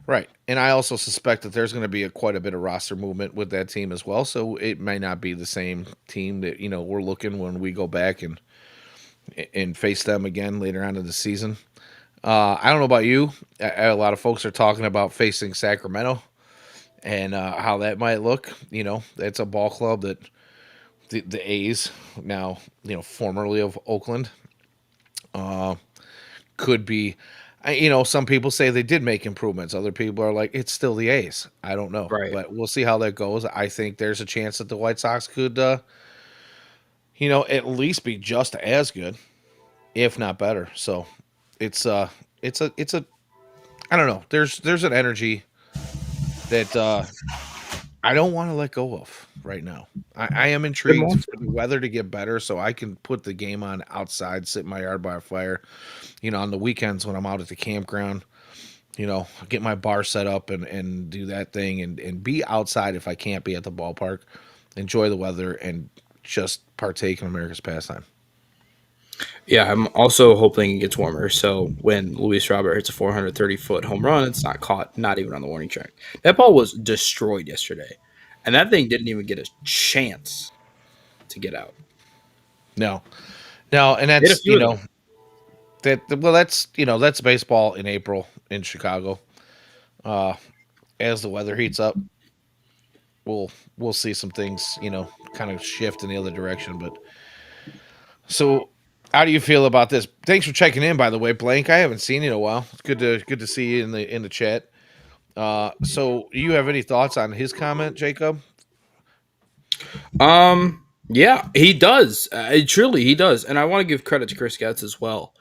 right, and I also suspect that there's going to be quite a bit of roster movement with that team as well. So it may not be the same team that we're looking when we go back and face them again later on in the season. I don't know about you. A lot of folks are talking about facing Sacramento and how that might look. That's a ball club that the A's now, formerly of Oakland, could be. Some people say they did make improvements. Other people are like, it's still the A's. I don't know, Right. but we'll see how that goes. I think there's a chance that the White Sox could, at least be just as good, if not better. So it's a I don't know. There's an energy that I don't want to let go of right now. I am Good intrigued for monster. the weather to get better so I can put the game on outside, sit in my yard by a fire. On the weekends when I'm out at the campground, get my bar set up and do that thing and be outside if I can't be at the ballpark, enjoy the weather and just partake in America's pastime. Yeah, I'm also hoping it gets warmer. So when Luis Robert hits a 430-foot home run, it's not caught, not even on the warning track. That ball was destroyed yesterday, and that thing didn't even get a chance to get out. No, no, and Hit a that's few of them. that's baseball in April in Chicago. Uh, as the weather heats up, we'll see some things kind of shift in the other direction. But so, how do you feel about this? Thanks for checking in, by the way, Blank. I haven't seen you in a while. It's good to see you in the chat. So you have any thoughts on his comment, Jacob? Yeah, he does. Truly, he does. And I want to give credit to Chris Getz as well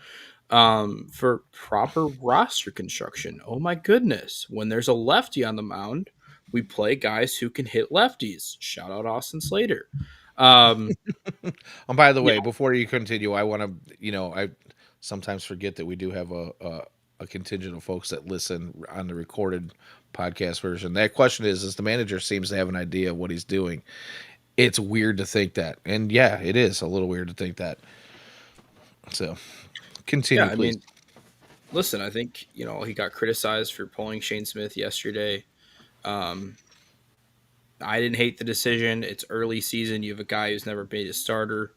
for proper roster construction. Oh my goodness. When there's a lefty on the mound, we play guys who can hit lefties. Shout out Austin Slater. Um, And by the yeah, way, before you continue, I want to, I sometimes forget that we do have a contingent of folks that listen on the recorded podcast version. That question is the manager seems to have an idea of what he's doing. It's weird to think that, and yeah, it is a little weird to think that. So yeah, continue, I please. mean, listen, I think, he got criticized for pulling Shane Smith yesterday. Um, I didn't hate the decision. It's early season. You have a guy who's never made a starter,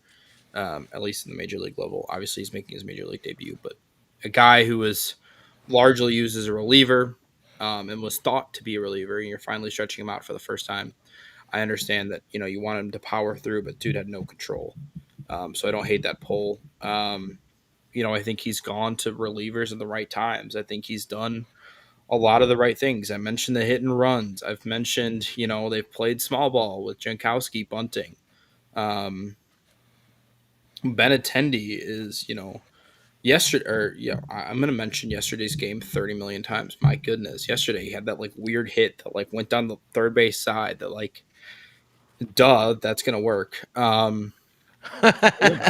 at least in the major league level. Obviously, he's making his major league debut, but a guy who was largely used as a reliever and was thought to be a reliever, and you're finally stretching him out for the first time. I understand that you want him to power through, but dude had no control. So I don't hate that pull. I think he's gone to relievers at the right times. I think he's done a lot of the right things. I mentioned the hit and runs. I've mentioned, they've played small ball with Jankowski bunting. Um, Benatendi is, yesterday, or I'm going to mention yesterday's game 30 million times. My goodness. Yesterday he had that like weird hit that like went down the third base side that like, duh, that's going to work. Yeah.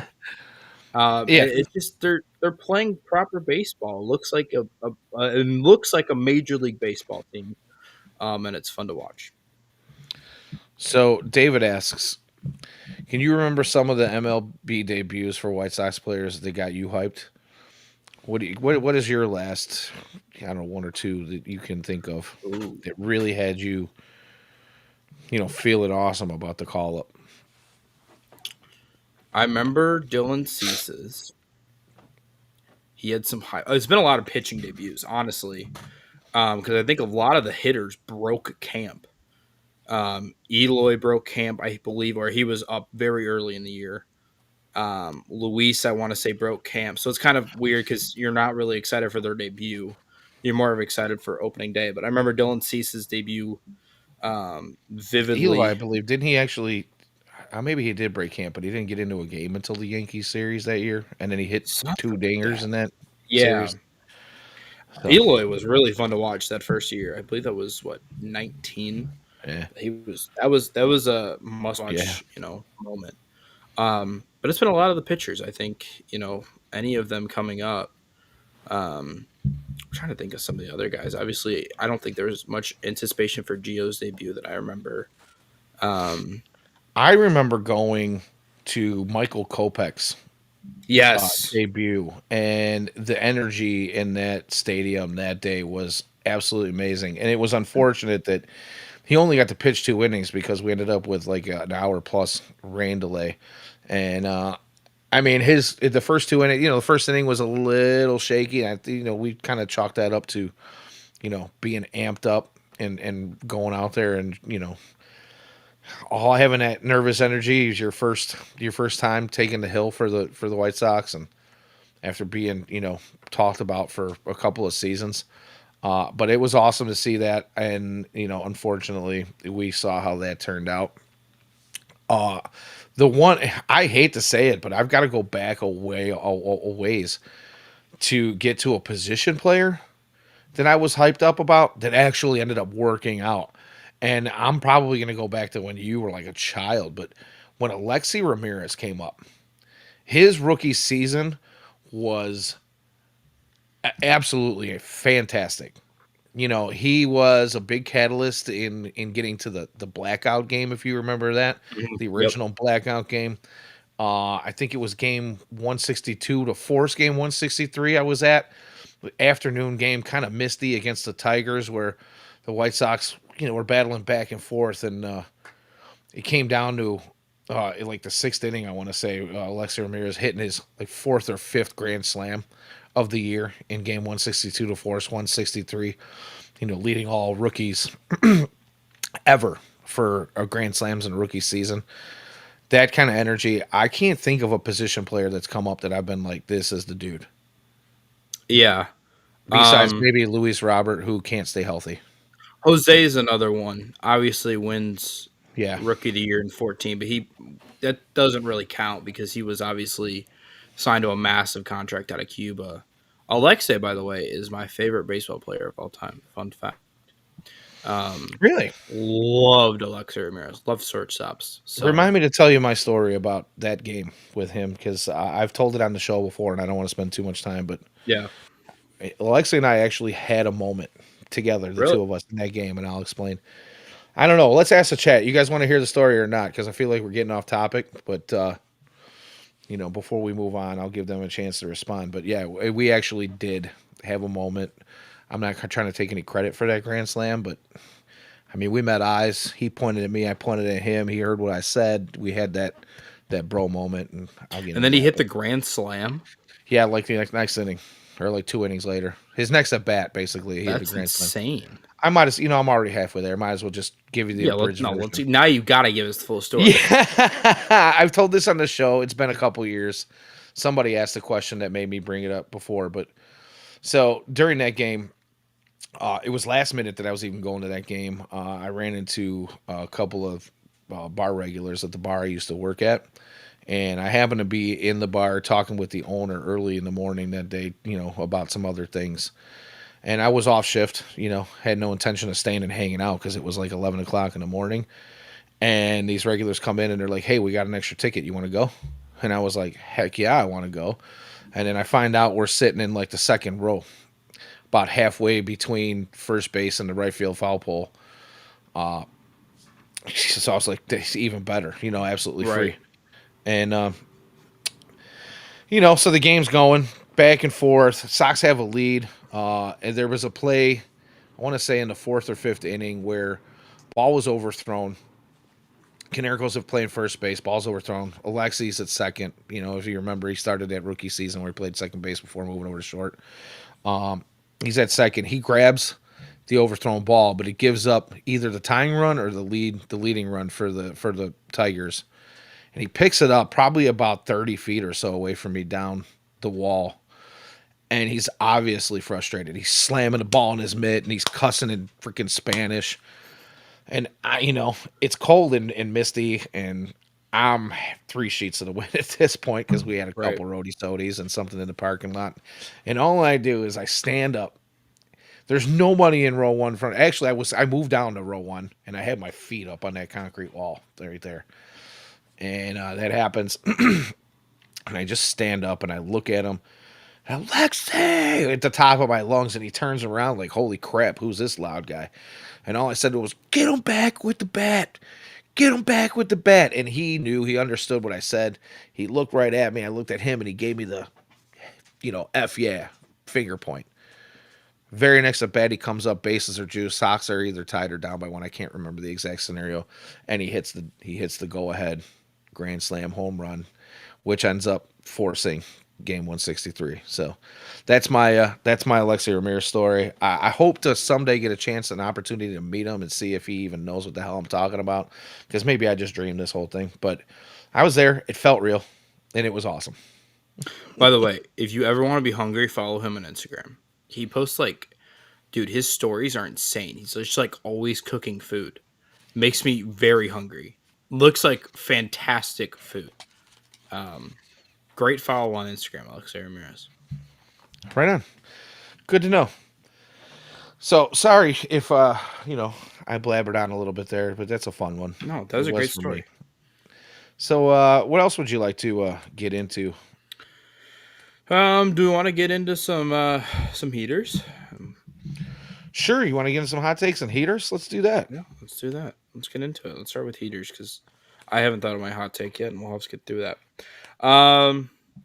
Yeah. It's just they're playing proper baseball. It looks like it looks like a major league baseball team, and it's fun to watch. So David asks, can you remember some of the MLB debuts for White Sox players that got you hyped? What is your last, I don't know, one or two that you can think of Ooh. that really had you, feeling awesome about the call up? I remember Dylan Cease's. He had some high. It's been a lot of pitching debuts, honestly, because I think a lot of the hitters broke camp. Eloy broke camp, I believe, or he was up very early in the year. Luis, I want to say, broke camp. So it's kind of weird because you're not really excited for their debut. You're more of excited for opening day. But I remember Dylan Cease's debut Eloy, I vividly. believe, didn't he actually? Maybe he did break camp, but he didn't get into a game until the Yankees series that year, and then he hit two Something like dingers that. in that Yeah. series. So, Eloy was really fun to watch that first year. I believe that was what 19. yeah, He was that was a must yeah. watch moment. But it's been a lot of the pitchers. I think any of them coming up. I'm trying to think of some of the other guys. Obviously, I don't think there was much anticipation for Gio's debut that I remember. Um, I remember going to Michael Kopech's yes. debut, and the energy in that stadium that day was absolutely amazing. And it was unfortunate that he only got to pitch 2 innings because we ended up with like an hour plus rain delay. And I mean, the first 2 innings, the first inning was a little shaky. We kind of chalked that up to being amped up and going out there and all having that nervous energy is your first time taking the hill for the White Sox, and after being talked about for a couple of seasons. But it was awesome to see that, and unfortunately, we saw how that turned out. The one, I hate to say it, but I've got to go back a ways to get to a position player that I was hyped up about that actually ended up working out. And I'm probably going to go back to when you were like a child, but when Alexi Ramirez came up, his rookie season was absolutely fantastic. He was a big catalyst in getting to the blackout game, if you remember that, Mhm. the Yep. original blackout game. I think it was game 162 to force game 163 I was at. Afternoon game, kind of misty against the Tigers, where the White Sox, were battling back and forth, and it came down to in like the sixth inning, I want to say, Alexi Ramirez hitting his like fourth or fifth grand slam of the year in game 162 to force 163. Leading all rookies ever for grand slams in a rookie season. That kind of energy, I can't think of a position player that's come up that I've been like, this is the dude. Yeah. Besides Um, maybe Luis Robert, who can't stay healthy. Jose is another one. Obviously wins Yeah. rookie of the year in 14, but that doesn't really count because he was obviously signed to a massive contract out of Cuba. Alexei, by the way, is my favorite baseball player of all time. Fun fact. Um, Really? Loved Alexei Ramirez. Loved shortstops. So Remind me to tell you my story about that game with him, because I've told it on the show before and I don't want to spend too much time. But yeah, Alexi and I actually had a moment together, the really. two of us, in that game, and I'll explain. I don't know. Let's ask the chat. You guys want to hear the story or not? Because I feel like we're getting off topic. But before we move on, I'll give them a chance to respond. But yeah, we actually did have a moment. I'm not trying to take any credit for that grand slam, but I mean, we met eyes. He pointed at me. I pointed at him. He heard what I said. We had that bro moment, and I'll get And then into he that. hit the But grand slam. yeah, like the next inning, or like 2 innings later, his next at bat, basically, he hit the That's grand slam. insane. I might as I'm already halfway there. Might as well just give you the Yeah, abridged let's version. see. Now you got to give us the full story. Yeah, I've told this on the show. It's been a couple years. Somebody asked a question that made me bring it up before, but so during that game, it was last minute that I was even going to that game. I ran into a couple of bar regulars at the bar I used to work at, and I happened to be in the bar talking with the owner early in the morning that day, about some other things. And I was off shift, had no intention of staying and hanging out because it was like 11 o'clock in the morning. And these regulars come in and they're like, "Hey, we got an extra ticket. You want to go?" And I was like, "Heck yeah, I want to go." And then I find out we're sitting in like the second row, about halfway between first base and the right field foul pole. So I was like, "This is even better, absolutely free." Right. And so the game's going back and forth. Sox have a lead, and there was a play, I want to say in the fourth or fifth inning, where ball was overthrown. Canerco's have played first base. Ball's overthrown. Alexi's at second. If you remember, he started that rookie season where he played second base before moving over to short. He's at second. He grabs the overthrown ball, but it gives up either the tying run or the leading run for the Tigers. And he picks it up probably about 30 feet or so away from me down the wall. And he's obviously frustrated. He's slamming the ball in his mitt and he's cussing in freaking Spanish. And it's cold and misty, and I'm 3 sheets of the wind at this point because we had a Right. couple roadie sodies and something in the parking lot. And all I do is I stand up. There's nobody in row one front. Actually, I moved down to row one and I had my feet up on that concrete wall right there. And that happens, and I just stand up and I look at him. Alexei at the top of my lungs, and he turns around like, "Holy crap, who's this loud guy?" And all I said was, "Get him back with the bat. Get him back with the bat." And he knew, he understood what I said. He looked right at me. I looked at him, and he gave me the, F yeah, finger point. Very next at bat, he comes up, bases are juiced, Sox are either tied or down by one. I can't remember the exact scenario, and he hits the go ahead grand slam home run, which ends up forcing game 163. So that's my Alexei Ramirez story. I hope to someday get a chance, an opportunity to meet him and see if he even knows what the hell I'm talking about, because maybe I just dreamed this whole thing. But I was there. It felt real, and it was awesome. By the way, if you ever want to be hungry, follow him on Instagram. He posts like, dude, his stories are insane. He's just like always cooking food. Makes me very hungry. Looks like fantastic food. Um, Great follow on Instagram, Alexei Ramirez. Right on. Good to know. So sorry if I blabbered on a little bit there, but that's a fun one. No, that It was a was great for me. story. So what else would you like to get into? Do we want to get into some heaters? Sure, you want to get into some hot takes and heaters? Let's do that. Yeah, let's do that. Let's get into it. Let's start with heaters because I haven't thought of my hot take yet, and we'll have to get through that.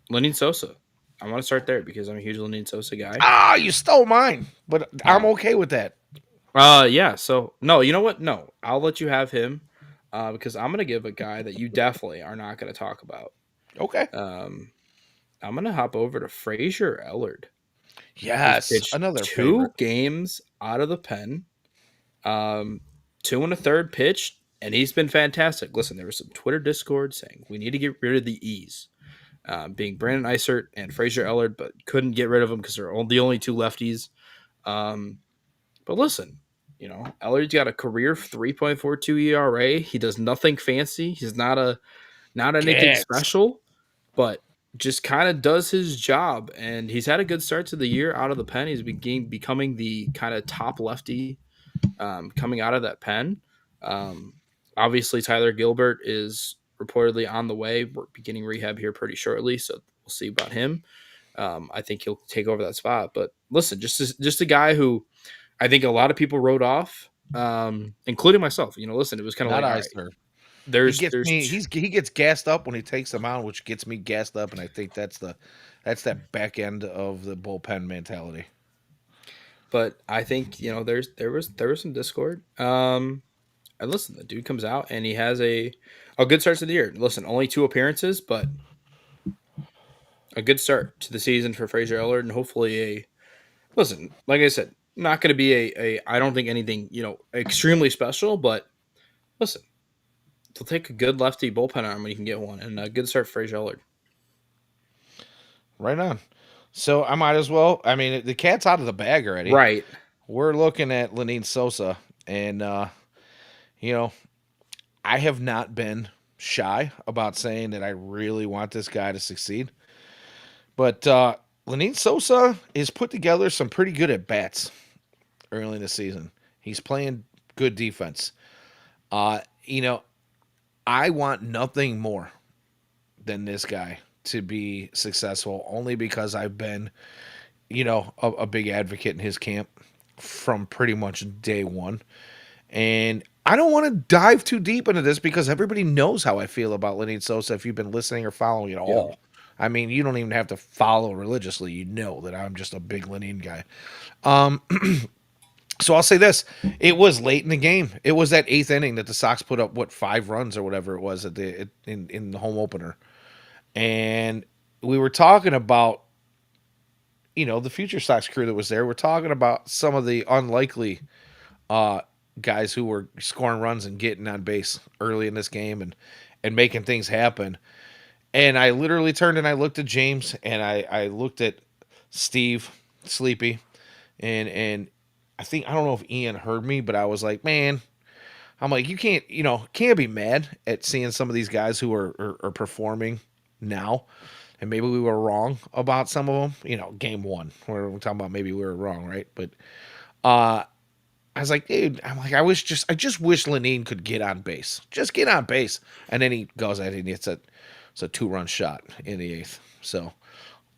Lenny Sosa. I want to start there because I'm a huge Lenny Sosa guy. Ah, you stole mine, but I'm Oh. okay with that. Yeah. So no, you know what? No, I'll let you have him, because I'm gonna give a guy that you definitely are not gonna talk about. Okay. Um, I'm gonna hop over to Frazier Ellard. He's Yes, pitched another favorite. 2 games out of the pen, um, 2 1/3 pitched, and he's been fantastic. Listen, there was some Twitter Discord saying we need to get rid of the E's, being Brandon Eisert and Frazier Ellard, but couldn't get rid of them because they're the only 2 lefties. Um, but listen, Ellard's got a career 3.42 ERA. He does nothing fancy. He's not anything Cats. special, but just kind of does his job. And he's had a good start to the year out of the pen. He's becoming the kind of top lefty, coming out of that pen. Um, Obviously, Tyler Gilbert is reportedly on the way. We're beginning rehab here pretty shortly, so we'll see about him. I think he'll take over that spot. But listen, just a guy who I think a lot of people wrote off, including myself. Listen, it was kind of Not like, all I, right, sir. He there's gets there's me. He gets gassed up when he takes them out, which gets me gassed up, and I think that's that back end of the bullpen mentality. but I think there was some discord. And listen, the dude comes out and he has a good start to the year. Listen, only 2 appearances, but a good start to the season for Fraser Ellard, and hopefully a listen. Like I said, not going to be a I don't think anything extremely special, but listen, they'll take a good lefty bullpen arm when you can get one, and a good start for Fraser Ellard. Right on. So I might as well. I mean, the cat's out of the bag already. Right. We're looking at Lenine Sosa, and you know, I have not been shy about saying that I really want this guy to succeed. But Lenine Sosa has put together some pretty good at bats early in the season. He's playing good defense. Uh, you know, I want nothing more than this guy to be successful, only because I've been, a big advocate in his camp from pretty much day one. And I don't want to dive too deep into this because everybody knows how I feel about Lenny Sosa if you've been listening or following at Yeah. all. I mean, you don't even have to follow religiously. You know that I'm just a big Lenine guy. So I'll say this: it was late in the game. It was that eighth inning that the Sox put up 5 runs or whatever it was in the home opener, and we were talking about the FutureSox crew that was there. We're talking about some of the unlikely uh, guys who were scoring runs and getting on base early in this game and making things happen. And I literally turned and I looked at James and I looked at Steve Sleepy and I don't know if Ian heard me, but I was like, man, I'm like, you can't be mad at seeing some of these guys who are performing now. And maybe we were wrong about some of them. Game one, where we're talking about maybe we were wrong, right? But I was like, dude, I just wish Lenine could get on base. Just get on base. And then he goes at it and it's a 2-run shot in the eighth. So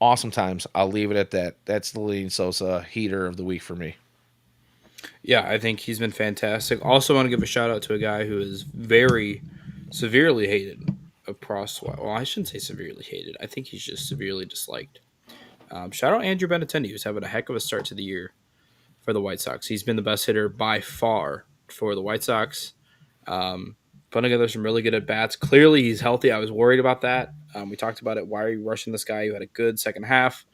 awesome times. I'll leave it at that. That's the Lenine Sosa heater of the week for me. Yeah, I think he's been fantastic. Also, want to give a shout out to a guy who is very severely hated across. Well, I shouldn't say severely hated. I think he's just severely disliked. Shout out Andrew Benintendi, who's having a heck of a start to the year for the White Sox. He's been the best hitter by far for the White Sox. Putting together some really good at bats. Clearly, he's healthy. I was worried about that. We talked about it. Why are you rushing this guy? You had a good second half.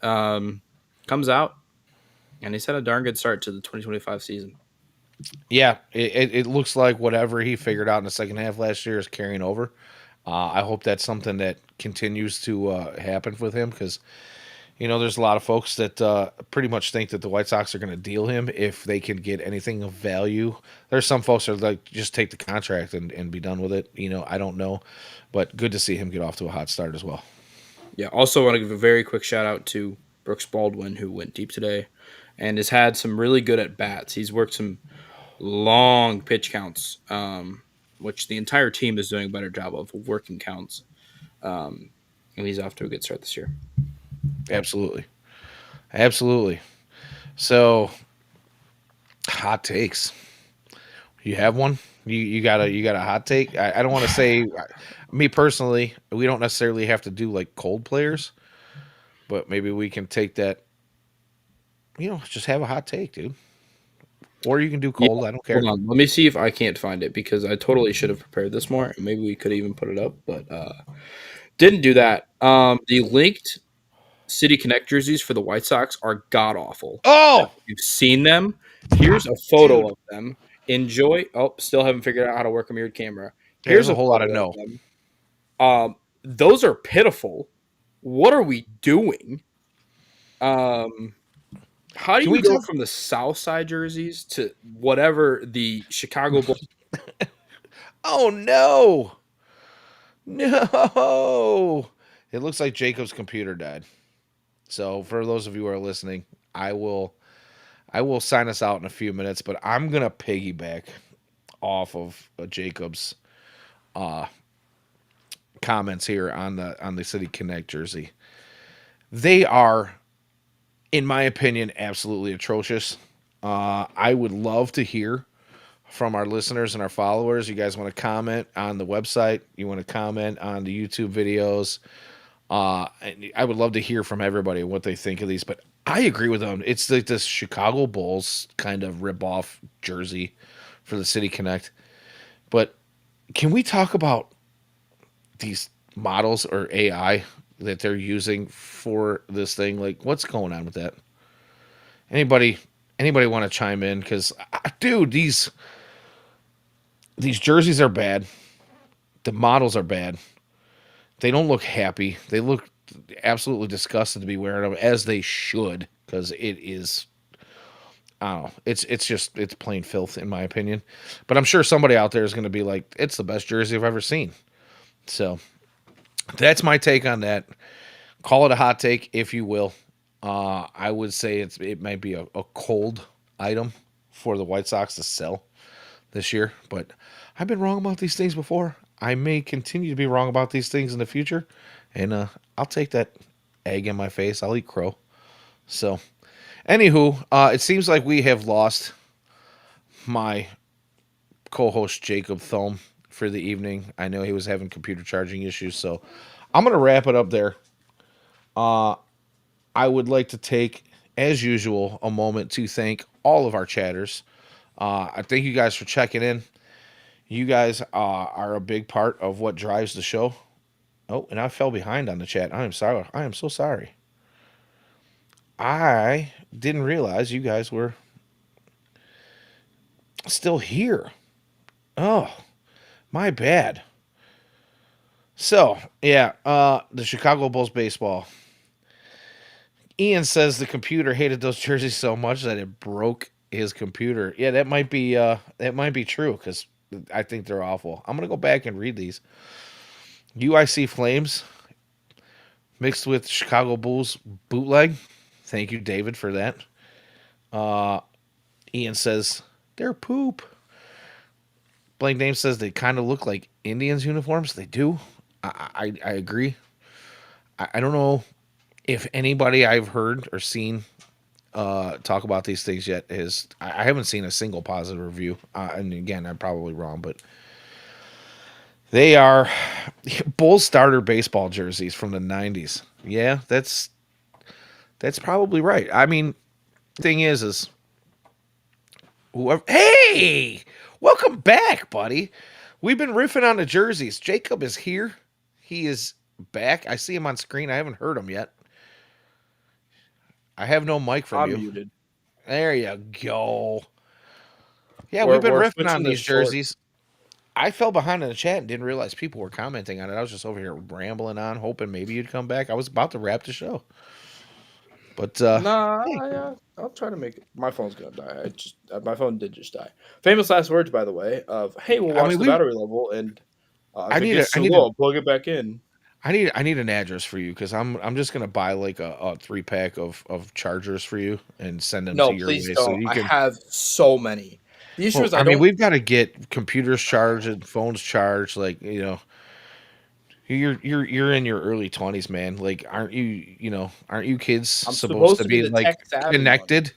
Comes out, and he's had a darn good start to the 2025 season. Yeah, it looks like whatever he figured out in the second half last year is carrying over. I hope that's something that continues to happen with him because, there's a lot of folks that pretty much think that the White Sox are going to deal him if they can get anything of value. There's some folks that are like, just take the contract and be done with it. I don't know. But good to see him get off to a hot start as well. Yeah, also want to give a very quick shout out to Brooks Baldwin, who went deep today and has had some really good at bats. He's worked some long pitch counts, which the entire team is doing a better job of working counts. And he's off to a good start this year. Absolutely. Absolutely. So, hot takes. You have one? You got a hot take? I don't want to say me personally, we don't necessarily have to do like cold players, but maybe we can take that, just have a hot take, dude. Or you can do cold, Yeah, I don't care. hold on. Let me see if I can't find it because I totally should have prepared this more. Maybe we could even put it up, but didn't do that. The linked City Connect jerseys for the White Sox are god awful. Oh, You've seen them. Here's a photo dude. of them. Enjoy. Oh, still haven't figured out how to work a mirrored camera. There's Here's a a whole lot of photo of no. them. Those are pitiful. What are we doing? How do Can you we go talk? from the South Side jerseys to whatever the Chicago Bulls? Oh no. No. It looks like Jacob's computer died. So for those of you who are listening, I will sign us out in a few minutes, but I'm gonna piggyback off of Jacob's comments here on the City Connect jersey. They are, in my opinion, absolutely atrocious. I would love to hear from our listeners and our followers. You guys want to comment on the website? You want to comment on the YouTube videos? And I would love to hear from everybody what they think of these. But I agree with them. It's like this Chicago Bulls kind of rip off jersey for the City Connect. But can we talk about these models or AI that they're using for this thing? Like, what's going on with that? Anybody, anybody want to chime in? Because, dude, these jerseys are bad. The models are bad. They don't look happy. They look absolutely disgusted to be wearing them, as they should, because it is. I don't know. It's plain filth in my opinion. But I'm sure somebody out there is going to be like, it's the best jersey I've ever seen. So that's my take on that. Call it a hot take if you will. I would say it might be a cold item for the White Sox to sell this year, but I've been wrong about these things before. I may continue to be wrong about these things in the future, and I'll take that egg in my face. I'll eat crow. So, anywho, it seems like we have lost my co-host Jacob Thome for the evening. I know he was having computer charging issues, so I'm gonna wrap it up there. I would like to take, as usual, a moment to thank all of our chatters. I thank you guys for checking in. You guys are a big part of what drives the show. Oh, and I fell behind on the chat. I am sorry. I am so sorry. I didn't realize you guys were still here. Oh, my bad. So, yeah, the Chicago Bulls baseball. Ian says the computer hated those jerseys so much that it broke his computer. Yeah, that might be true because I think they're awful. I'm gonna go back and read these. UIC Flames mixed with Chicago Bulls bootleg. Thank you, David, for that. Ian says they're poop. Blank Name says they kind of look like Indians uniforms. They do. I agree. I don't know if anybody I've heard or seen talk about these things yet is I haven't seen a single positive review. And again, I'm probably wrong, but they are Bulls starter baseball jerseys from the '90s. Yeah, that's probably right. I mean, thing is whoever. Hey, welcome back, buddy. We've been riffing on the jerseys. Jacob is here. He is back. I see him on screen. I haven't heard him yet. I have no mic from I'm you. muted. There you go. Yeah, we've We're been we're riffing switching on this these short. jerseys. I fell behind in the chat and didn't realize people were commenting on it. I was just over here rambling on, hoping maybe you'd come back. I was about to wrap the show. But Nah, hey, I'll try to make it. My phone's gonna die. My phone did just die. Famous last words, by the way, of hey, we'll I watch mean the battery level, and I if it need a gets too low, I'll plug it back in. I need an address for you because I'm just gonna buy like a 3 pack of chargers for you and send them to No, your please way so don't. you I can. have so many. The issue Well, is I I mean, don't. we've got to get computers charged and phones charged. Like you're in your early 20s, man. Like, aren't you kids I'm supposed supposed to to be be the like tech savvy one. connected?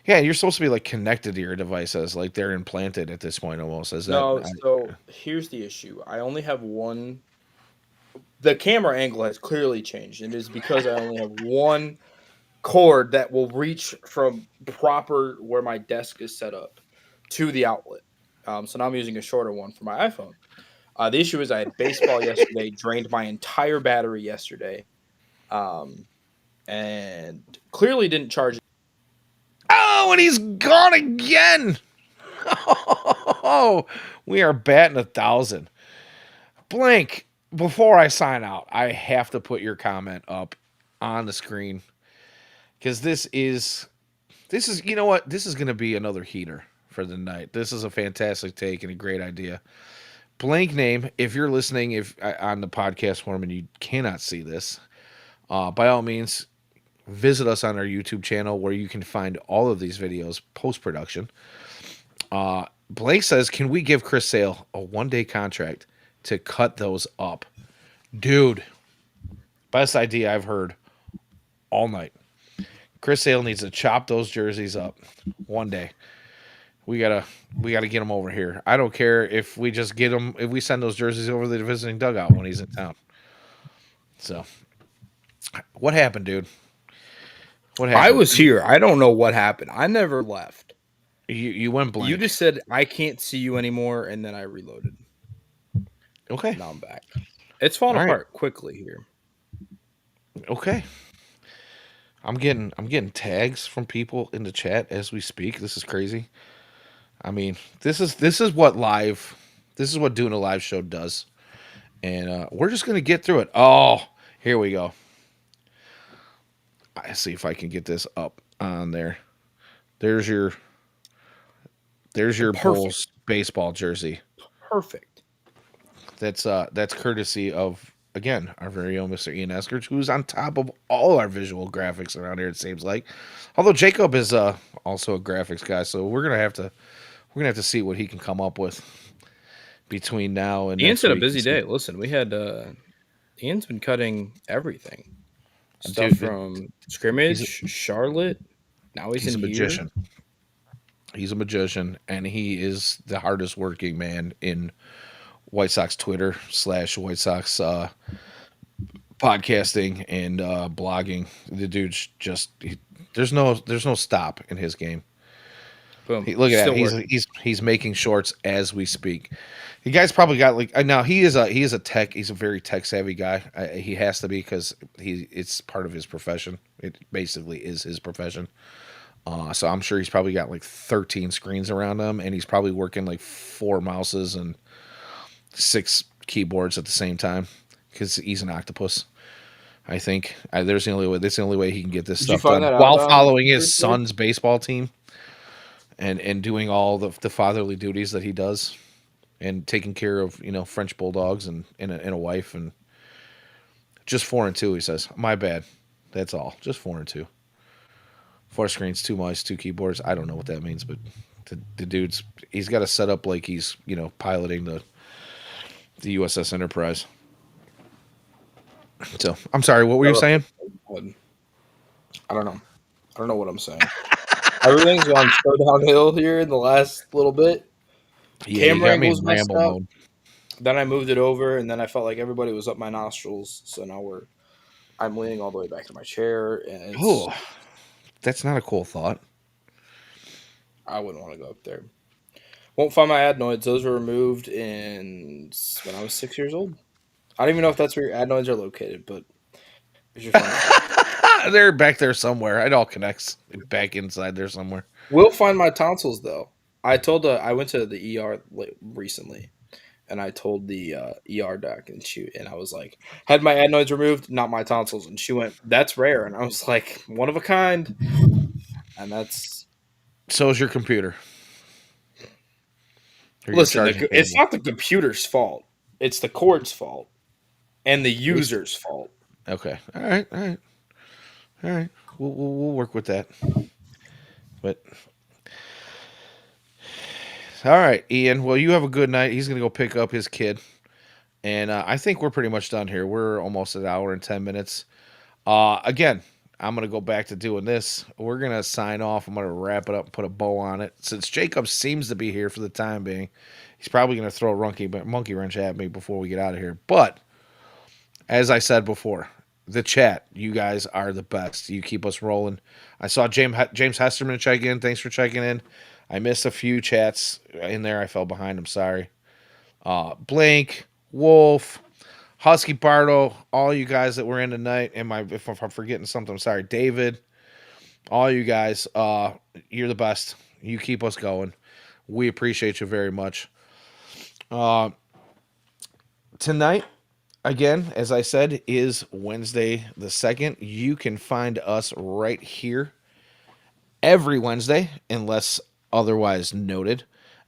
Yeah, you're supposed to be like connected to your devices, like they're implanted at this point almost. Is that No, so here's the issue. I only have one. The camera angle has clearly changed, and it is because I only have one cord that will reach from proper where my desk is set up to the outlet. So now I'm using a shorter one for my iPhone. The issue is I had baseball yesterday, drained my entire battery yesterday, um, and clearly didn't charge. oh, and he's gone again. Oh, we are batting 1,000. Blank. Before I sign out, I have to put your comment up on the screen because this is you know what, this is going to be another heater for the night. This is a fantastic take and a great idea. Blank Name, if you're listening, if on the podcast form and you cannot see this, by all means visit us on our YouTube channel where you can find all of these videos post production. Blake says, "Can we give Chris Sale a 1-day contract to cut those up?" Dude, best idea I've heard all night. Chris Sale needs to chop those jerseys up one day. We gotta we gotta get him over here. I don't care if we just get him if we send those jerseys over to the visiting dugout when he's in town. So, what happened, dude? What I happened? was here. I don't know what happened. I never left. You went You blank. just said I can't see you anymore, and then I reloaded. Okay. Now I'm back. It's falling All right. apart quickly here. Okay. I'm getting tags from people in the chat as we speak. This is crazy. I mean, this is what doing a live show does. And we're just gonna get through it. Oh, here we go. I see if I can get this up on there. There's your there's your Perfect. Bulls baseball jersey. Perfect. That's courtesy of again our very own Mr. Ian Eskridge, who's on top of all our visual graphics around here. It seems like, although Jacob is also a graphics guy, so we're gonna have to see what he can come up with between now and Ian's next had a week. busy day. Listen, we had Ian's been cutting everything. Stuff Dude, from he's scrimmage, Charlotte. Now he's he's in a here. magician. He's a magician, and he is the hardest working man in White Sox Twitter / White Sox podcasting and blogging. The dude's just there's no stop in his game. Boom. Look at that. Still He's working. he's he's making shorts as we speak. The guy's probably got like now he is a tech. He's a very tech savvy guy. He has to be because it's part of his profession. It basically is his profession. So I'm sure he's probably got like 13 screens around him, and he's probably working like 4 mouses and 6 keyboards at the same time because he's an octopus. I think there's the only way. That's the only way he can get this Did you stuff find done that out while on following his Thursday? son's baseball team and doing all the fatherly duties that he does and taking care of French bulldogs and a wife and just 4 and 2. He says, "My bad. That's all. Just 4 and 2. 4 screens, 2 mice, 2 keyboards. I don't know what that means, but the dude's he's got to set up like he's piloting the USS Enterprise." So I'm sorry. What were you saying? I don't know. I don't know what I'm saying. Everything's gone so downhill here in the last little bit. Yeah, you Camera got me angles in messed ramble up. mode. Then I moved it over, and then I felt like everybody was up my nostrils. So now I'm leaning all the way back to my chair, and Oh, that's not a cool thought. I wouldn't want to go up there. Won't find my adenoids. Those were removed when I was 6 years old. I don't even know if that's where your adenoids are located, but here's your fun fact. They're back there somewhere. It all connects back inside there somewhere. We'll find my tonsils though. I went to the ER recently, and I told the ER doc, and I was like, had my adenoids removed, not my tonsils, and she went, "That's rare," and I was like, "One of a kind," and that's So is your computer or your listen. charging It's cable. not the computer's fault; it's the cord's fault and the It's- user's fault. Okay. All right. All right. All right. We'll work with that. But all right, Ian. Well, you have a good night. He's gonna go pick up his kid, and I think we're pretty much done here. We're almost an hour and 10 minutes. Again, I'm gonna go back to doing this. We're gonna sign off. I'm gonna wrap it up and put a bow on it. Since Jacob seems to be here for the time being, he's probably gonna throw a monkey wrench at me before we get out of here. But as I said before, the chat, you guys are the best. You keep us rolling. I saw James Hesterman check in. Thanks for checking in. I missed a few chats in there. I fell behind. I'm sorry. Blink, Wolf, Husky Bardo, all you guys that were in tonight. If I'm forgetting something, I'm sorry. David, all you guys, you're the best. You keep us going. We appreciate you very much. Tonight, again, as I said, is Wednesday the 2nd. You can find us right here every Wednesday, unless otherwise noted,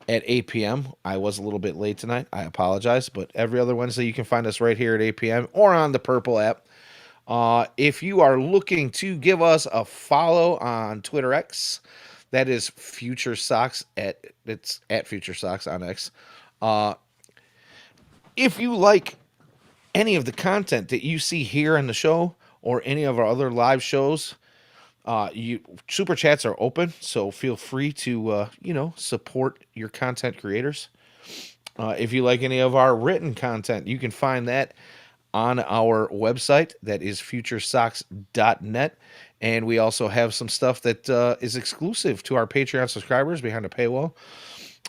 at 8 p.m. I was a little bit late tonight. I apologize, but every other Wednesday you can find us right here at 8 p.m. or on the Purple app. If you are looking to give us a follow on Twitter X, that is FutureSox it's at FutureSox on X. If you like any of the content that you see here on the show or any of our other live shows, you super chats are open, so feel free to support your content creators. If you like any of our written content, you can find that on our website. That is FutureSox.net. And we also have some stuff that is exclusive to our Patreon subscribers behind a paywall.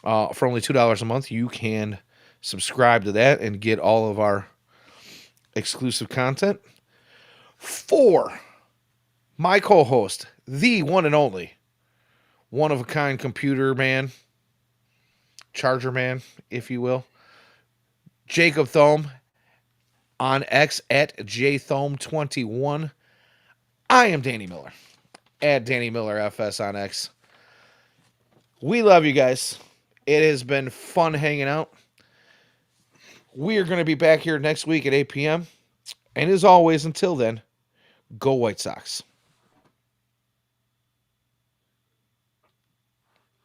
For only $2 a month, you can subscribe to that and get all of our exclusive content. For my co-host, the one and only, one-of-a-kind computer man, charger man, if you will, Jacob Thome, on X at jthome21. I am Danny Miller, at Danny Miller FS on X. We love you guys. It has been fun hanging out. We are going to be back here next week at 8 p.m. And as always, until then, go White Sox.